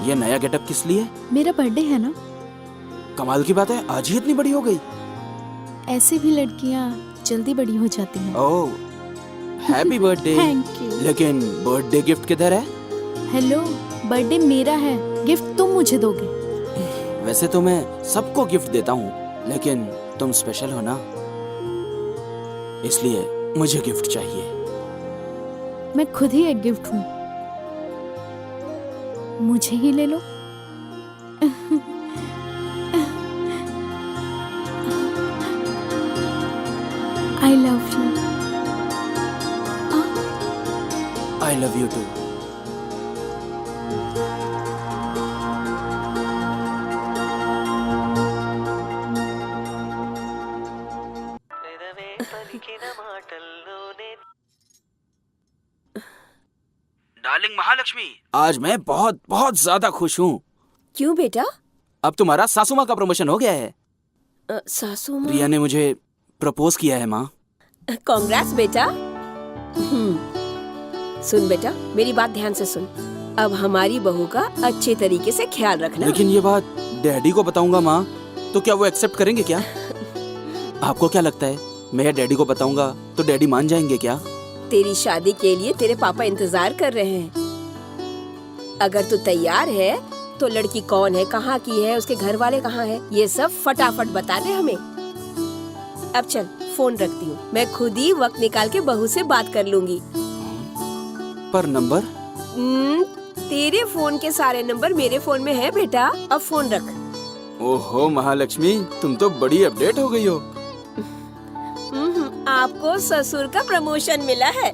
ये नया गेटअप किस लिए? मेरा बर्थडे है ना। कमाल की बात है, आज ही इतनी बड़ी हो गई। ऐसे भी लड़कियाँ जल्दी बड़ी हो जाती हैं। ओह, हैप्पी बर्थडे। Thank you. लेकिन बर्थडे गिफ्ट किधर है? हेलो, बर्थडे मेरा है, गिफ्ट तुम मुझे दोगे। वैसे तो मैं सबको गिफ्ट देता हूँ, लेकिन तुम स्पेशल हो ना, इसलिए मुझे गिफ्ट चाहिए। मैं खुद ही एक गिफ्ट हूँ, मुझे ही ले लो। I love you. I love you too. Darling Mahalakshmi, आज मैं बहुत बहुत ज्यादा खुश हूँ। क्यों बेटा? अब तुम्हारा सासू माँ का प्रमोशन हो गया है। सासू माँ? रिया ने मुझे प्रपोज किया है माँ। कांग्रेट्स बेटा। सुन बेटा, मेरी बात ध्यान से सुन। अब हमारी बहू का अच्छे तरीके से ख्याल रखना। लेकिन ये बात डैडी को बताऊंगा माँ, तो क्या वो एक्सेप्ट करेंगे क्या? आपको क्या लगता है, मैं डैडी को बताऊंगा तो डैडी मान जाएंगे क्या? तेरी शादी के लिए तेरे पापा इंतजार कर रहे हैं। अगर तू तैयार है तो लड़की कौन है, कहाँ की है, उसके घर वाले कहाँ है, ये सब फटाफट बता दे हमें। अब चल, फोन रखती हूँ, मैं खुद ही वक्त निकाल के बहू से बात कर लूंगी। पर नंबर? तेरे फोन के सारे नंबर मेरे फोन में है बेटा। अब फोन रख। ओहो महालक्ष्मी, तुम तो बड़ी अपडेट हो गई हो। आपको ससुर का प्रमोशन मिला है।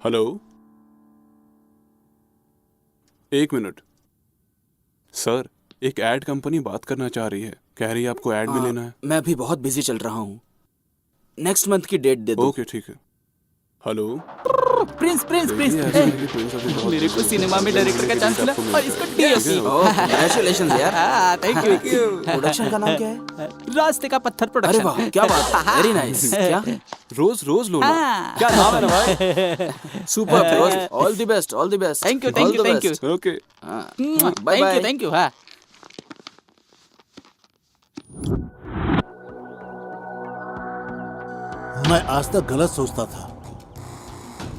हेलो, एक मिनट सर, एक एड कंपनी बात करना चाह रही है, कह रही है आपको एड में लेना है। मैं अभी बहुत बिजी चल रहा हूँ, नेक्स्ट मंथ की डेट दे दो। ओके ठीक है। हेलो प्रिंस प्रिंस प्रिंस, मेरे को सिनेमा में डायरेक्टर का चांस मिला और इसको डीओपी। कांग्रेचुलेशंस यार। Thank you. प्रोडक्शन का नाम क्या है? रास्ते का पत्थर प्रोडक्शन। अरे वाह, क्या बात है, वेरी नाइस। क्या रोज रोज लो ना, क्या नाम है ना भाई? Super rose, all the best, all the best. Thank you thank you thank you. Okay bye bye. Thank you. हाँ, मैं आज तक गलत सोचता था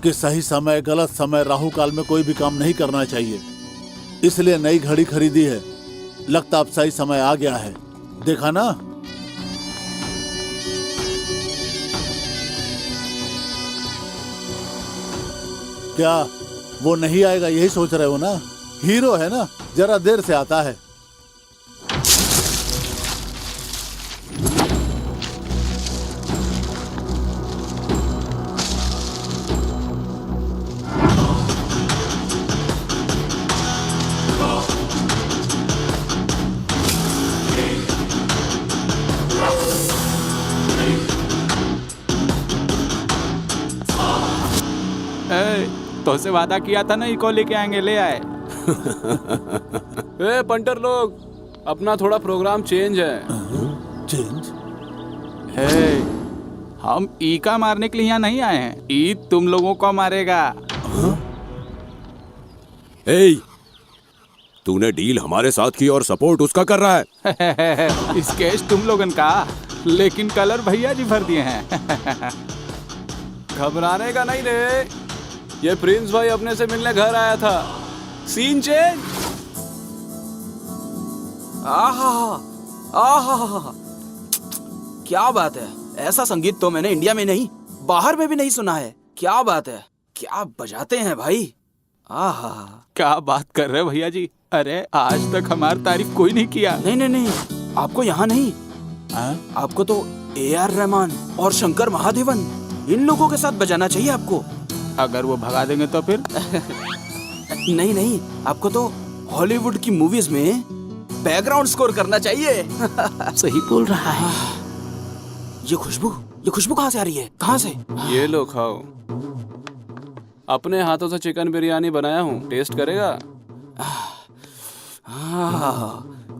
कि सही समय गलत समय राहु काल में कोई भी काम नहीं करना चाहिए, इसलिए नई घड़ी खरीदी है। लगता अब सही समय आ गया है, देखा ना। क्या वो नहीं आएगा यही सोच रहे हो ना? हीरो है ना, जरा देर से आता है। तो से वादा किया था ना, इको लेके आएंगे, ले आए। ए पंटर लोग, अपना थोड़ा प्रोग्राम चेंज है। चेंज? हम ई का मारने के लिए यहाँ नहीं आए हैं, ई तुम लोगों को मारेगा। ए, तूने डील हमारे साथ की और सपोर्ट उसका कर रहा है। इस केस तुम लोगन का। लेकिन कलर भैया जी भर दिए हैं। घबराने का नहीं रे, ये प्रिंस भाई अपने से मिलने घर आया था। Scene change. आहा आहा, क्या बात है। ऐसा संगीत तो मैंने इंडिया में नहीं, बाहर में भी नहीं सुना है। क्या बात है, क्या बजाते हैं भाई। आहा, क्या बात कर रहे हो भैया जी। अरे आज तक हमारी तारीफ कोई नहीं किया। नहीं नहीं नहीं, आपको यहाँ नहीं, आपको तो AR रहमान और शंकर महादेवन, इन लोगों के साथ बजाना चाहिए आपको। अगर वो भगा देंगे तो फिर? नहीं नहीं, आपको तो हॉलीवुड की मूवीज में बैकग्राउंड स्कोर करना चाहिए। सही बोल रहा है। ये खुशबू कहाँ से आ रही है? कहाँ से? ये लो खाओ, अपने हाथों से चिकन बिरयानी बनाया हूँ, टेस्ट करेगा?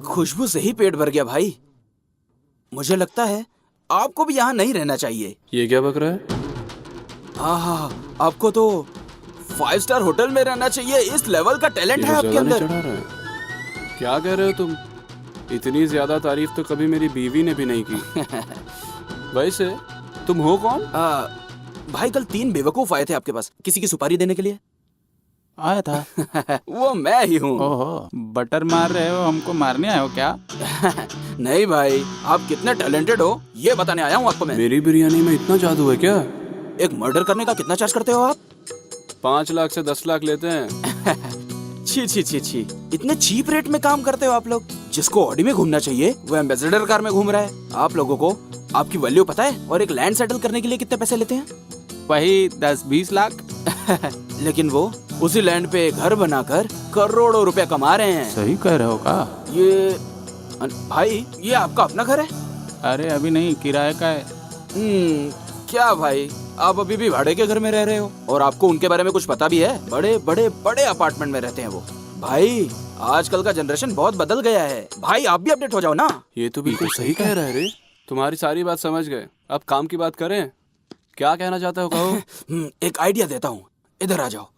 खुशबू से ही पेट भर गया भाई। मुझे लगता है आपको भी यहाँ नहीं रहना चाहिए। ये क्या बक रहा है? आपको तो 5 स्टार होटल में रहना चाहिए। इस लेवल का टैलेंट है आपके अंदर। क्या कह रहे हो तुम? इतनी ज्यादा तारीफ तो कभी मेरी बीवी ने भी नहीं की। वैसे तुम हो कौन? भाई कल 3 बेवकूफ आए थे आपके पास किसी की सुपारी देने के लिए। आया था। वो मैं ही हूँ। ओहो, बटर मार रहे हो, हमको मारने आए हो क्या? नहीं भाई, आप कितने टैलेंटेड हो ये बताने आया हूँ आपको मैं। मेरी बिरयानी में इतना जादू है क्या? एक मर्डर करने का कितना चार्ज करते हो आप? 5 लाख से 10 लाख लेते हैं। छी, इतने चीप रेट में काम करते हो आप लोग। जिसको ऑडी में घूमना चाहिए वो एम्बेसडर कार में घूम रहा है। आप लोगों को आपकी वैल्यू पता है? और एक लैंड सेटल करने के लिए कितने पैसे लेते हैं? वही 10-20 लाख। लेकिन वो उसी लैंड पे घर बनाकर करोड़ों रुपया कमा रहे हैं। सही कह रहे हो का? ये भाई, ये आपका अपना घर है? अरे अभी नहीं, किराए का है। क्या भाई, आप अभी भी भाड़े के घर में रह रहे हो? और आपको उनके बारे में कुछ पता भी है? बड़े बड़े बड़े अपार्टमेंट में रहते हैं वो। भाई आजकल का जनरेशन बहुत बदल गया है। भाई आप भी अपडेट हो जाओ ना। ये तो बिल्कुल सही कह रहा है रे। तुम्हारी सारी बात समझ गए, अब काम की बात करें। क्या कहना चाहते हो कहो? एक आइडिया देता हूँ, इधर आ जाओ।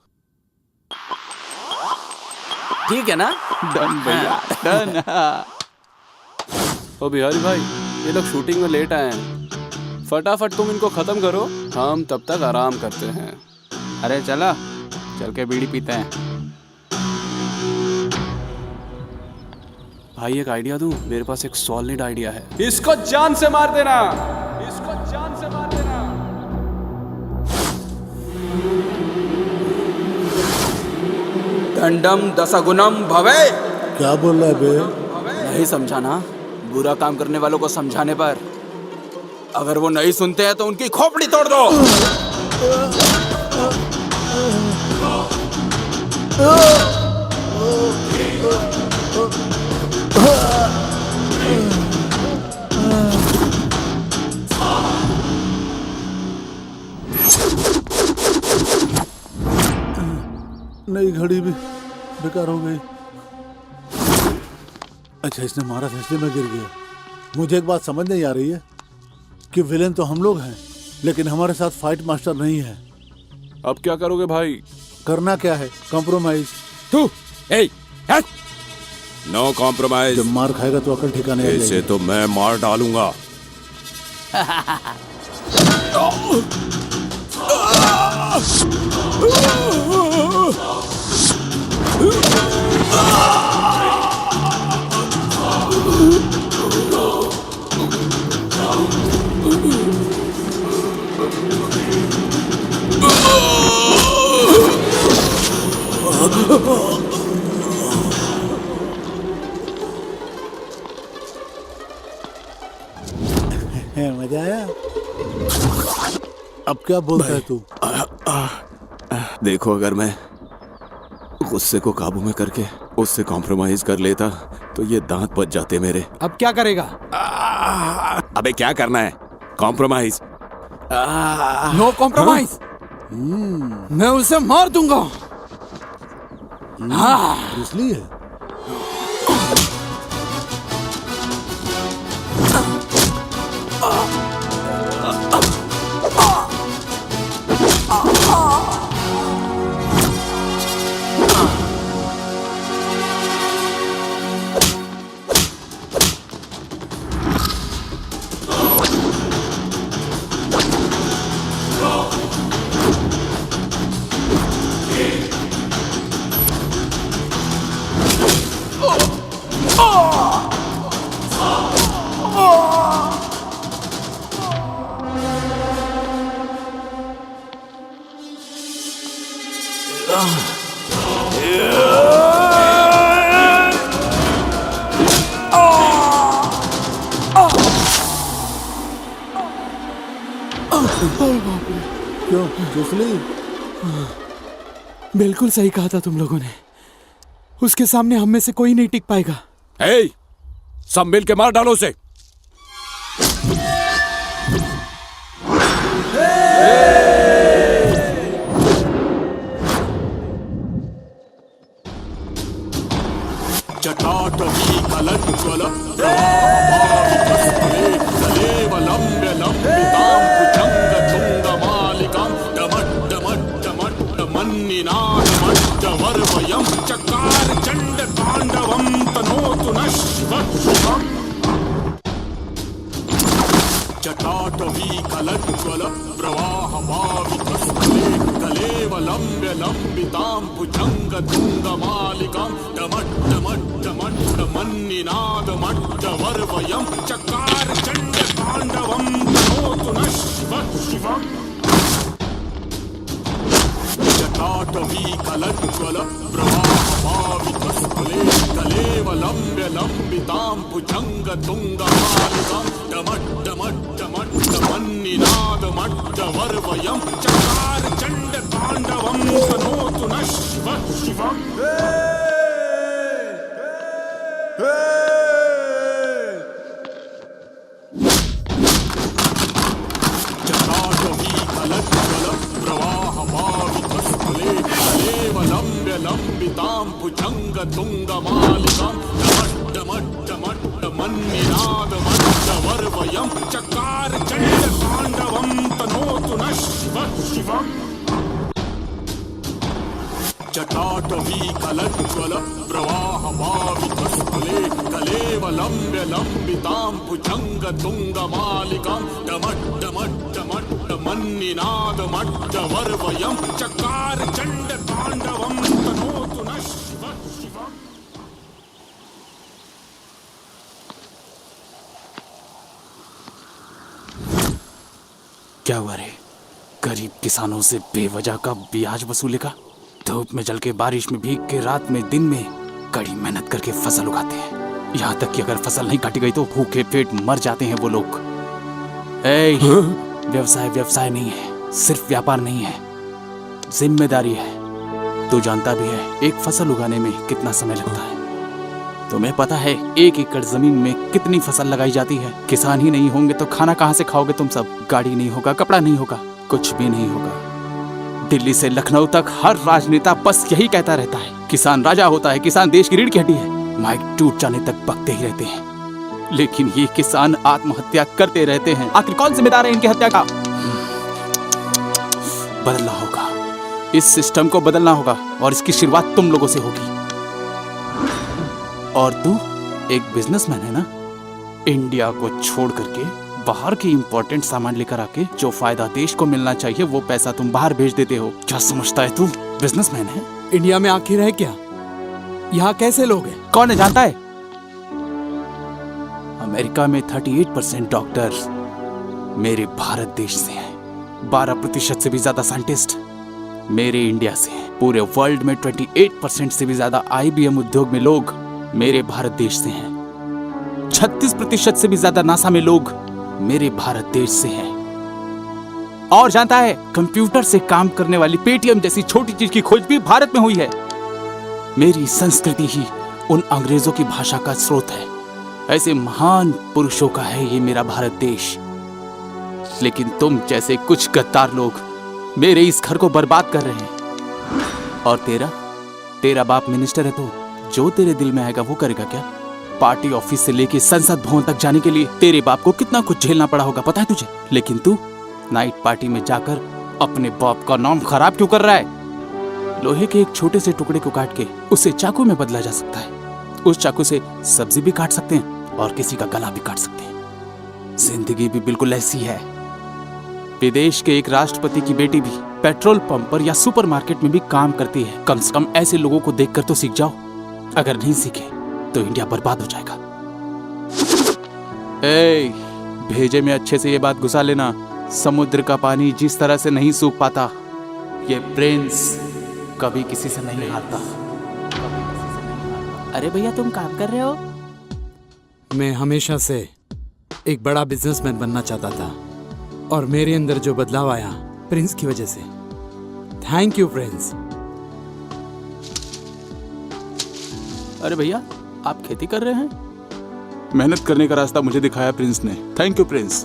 ठीक है ना? डन भैया, डन। ओ बिहारी भाई, ये लोग शूटिंग में लेट आए हैं, फटाफट तुम इनको खत्म करो, हम तब तक आराम करते हैं। अरे चला, चल के बीड़ी पीते हैं। भाई एक आइडिया दूं? मेरे पास एक सॉलिड आइडिया है। इसको जान से मार देना, इसको जान से मार देना। दंडम दशगुणम भवे। क्या बोल रहा है बे? नहीं समझा ना? बुरा काम करने वालों को समझाने पर अगर वो नहीं सुनते हैं तो उनकी खोपड़ी तोड़ दो। नई घड़ी भी बेकार हो गई। अच्छा, इसने मारा था इसलिए मैं गिर गया। मुझे एक बात समझ नहीं आ रही है कि विलेन तो हम लोग हैं, लेकिन हमारे साथ फाइट मास्टर नहीं है। अब क्या करोगे भाई? करना क्या है? कॉम्प्रोमाइज। तू नो कॉम्प्रोमाइज। जब मार खाएगा तो अकल ठिकाने आ जाएगी। इसे तो मैं मार डालूंगा। मजा आया? अब क्या बोलता है तू? देखो, अगर मैं गुस्से को काबू में करके उससे कॉम्प्रोमाइज कर लेता तो ये दांत बच जाते मेरे। अब क्या करेगा? अबे क्या करना है? कॉम्प्रोमाइज। No compromise. मैं उसे मार दूंगा। इसलिए क्यों चुसली? बिल्कुल सही कहा था तुम लोगों ने। उसके सामने हम में से कोई नहीं टिक पाएगा। ए, सब मिल के मार डालो उसे। जटाटवी कलज्ज्वल प्रवाहपावितस्थले कलेवलम्ब्य लम्बितां भुजङ्गतुङ्गमालिकां डमड्डमड्डमड्डमन्निनादमड्डवर्वयं चकार चण्डताण्डवं तनोतु नः शिवः शिवम्। जटाटवी कलज्ज्वल प्रवाहपावितस्थले कलेवलम्ब्य लम्बितां भुजङ्गतुङ्गमालिकां डमड्डमड्डमड्डमन्निनादमड्डवर्वयं चकार चण्डताण्डवं तनोतु नः शिवः शिवम्। जटाटवी कलज्ज्वल प्रवाहपावितस्थले कलेवलम्ब्य लम्बितां भुजङ्गतुङ्गमालिकां डमड्डमड्डमड्डमन्निनादमड्डवर्वयं चकार चण्डताण्डवं तनोतु नः शिवः शिवम्। जटाटवी कलज्ज्वल प्रवाहपावितस्थले कलेवलम्ब्य लम्बितां भुजङ्गतुङ्गमालिकां डमड्डमड्डमड्डमन्निनादमड्डवर्वयं चकार चण्डताण्डवं तनोतु नः शिवः शिवम्। जटाटवी कलज्ज्वल प्रवाहपावितस्थले कलेवलम्ब्य लम्बितां भुजङ्गतुङ्गमालिकां डमड्डमड्डमड्डमन्निनादमड्डवर्वयं चकार चण्डताण्डवं तनोतु नः शिवः शिवम्। क्या हुआ रे? गरीब किसानों से बेवजह का ब्याज वसूलेगा? धूप में जल के, बारिश में भीग के, रात में दिन में कड़ी मेहनत करके फसल उगाते हैं। यहाँ तक कि अगर फसल नहीं काटी गई तो भूखे पेट मर जाते हैं वो लोग। व्यवसाय व्यवसाय नहीं है, सिर्फ व्यापार नहीं है, जिम्मेदारी है। तू जानता भी है एक फसल उगाने में कितना समय लगता है। तुम्हें पता है 1 एकड़ जमीन में कितनी फसल लगाई जाती है? किसान ही नहीं होंगे तो खाना कहाँ से खाओगे तुम सब? गाड़ी नहीं होगा, कपड़ा नहीं होगा, कुछ भी नहीं होगा। दिल्ली से लखनऊ तक हर राजनेता बस यही कहता रहता है, किसान राजा होता है, किसान देश की रीढ़ की हड्डी है। माइक टूट जाने तक बकते ही रहते हैं, लेकिन ये किसान आत्महत्या करते रहते हैं। आखिर कौन जिम्मेदार है इनकी हत्या का? बदलना होगा, इस सिस्टम को बदलना होगा और इसकी शुरुआत तुम लोगों से होगी। और तू एक बिजनेसमैन है ना? इंडिया को छोड़ करके बाहर के इंपॉर्टेंट सामान लेकर आके जो फायदा देश को मिलना चाहिए वो पैसा तुम बाहर भेज देते हो। क्या समझता है तू बिजनेसमैन है? इंडिया में आखिर है क्या? यहाँ कैसे लोग हैं? कौन है जानता है? अमेरिका में 38% डॉक्टर मेरे भारत देश से हैं। 12% से भी ज्यादा साइंटिस्ट मेरे इंडिया से हैं। पूरे वर्ल्ड में 28% से भी ज्यादा IBM उद्योग में लोग मेरे भारत देश से हैं। 36% से भी ज्यादा नासा में लोग मेरे भारत देश से हैं। और जानता है कंप्यूटर से काम करने वाली पेटीएम जैसी छोटी चीज की खोज भी भारत में हुई है। मेरी संस्कृति ही उन अंग्रेजों की भाषा का स्रोत है। ऐसे महान पुरुषों का है ये मेरा भारत देश। लेकिन तुम जैसे कुछ गद्दार लोग मेरे इस घर को बर्बाद कर रहे हैं। और तेरा बाप मिनिस्टर है तो जो तेरे दिल में आएगा वो करेगा क्या? पार्टी ऑफिस से लेके संसद भवन तक जाने के लिए तेरे बाप को कितना कुछ झेलना पड़ा होगा पता है तुझे? लेकिन तू नाइट पार्टी में जाकर अपने बाप का नाम खराब क्यों कर रहा है? लोहे के एक छोटे से टुकड़े को काट के उसे चाकू में बदला जा सकता है। उस चाकू से सब्जी भी काट सकते हैं और किसी का गला भी काट सकते हैं। जिंदगी भी बिल्कुल ऐसी है। विदेश के एक राष्ट्रपति की बेटी भी पेट्रोल पंप पर या सुपरमार्केट में भी काम करती है। कम से कम ऐसे लोगों को देखकर तो सीख जाओ। अगर नहीं सीखे तो इंडिया बर्बाद हो जाएगा। भेजे में अच्छे से ये बात घुसा लेना, समुद्र का पानी जिस तरह से नहीं सूख पाता, ये प्रिंस कभी किसी से नहीं हारता। अरे भैया तुम काम कर रहे हो? मैं हमेशा से एक बड़ा बिजनेसमैन बनना चाहता था और मेरे अंदर जो बदलाव आया प्रिंस की वजह से। Thank you Prince. अरे भैया, आप खेती कर रहे हैं? मेहनत करने का रास्ता मुझे दिखाया प्रिंस ने। Thank you Prince.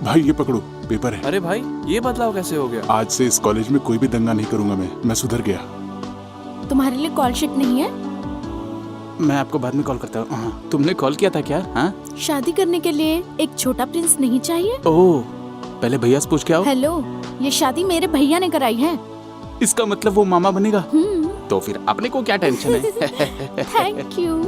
भाई ये पकड़ो, पेपर है। अरे भाई, ये बदलाव कैसे हो गया? आज से इस कॉलेज में कोई भी दंगा नहीं करूंगा मैं सुधर गया। तुम्हारे लिए कॉल शीट नहीं है? मैं आपको बाद में कॉल करता हूँ। हाँ, तुमने कॉल किया था क्या? हाँ, शादी करने के लिए एक छोटा प्रिंस नहीं चाहिए? ओह, पहले भैया से पूछ के आओ। हेलो, ये शादी मेरे भैया ने कराई है। इसका मतलब वो मामा बनेगा? तो फिर अपने को क्या टेंशन है? Thank you.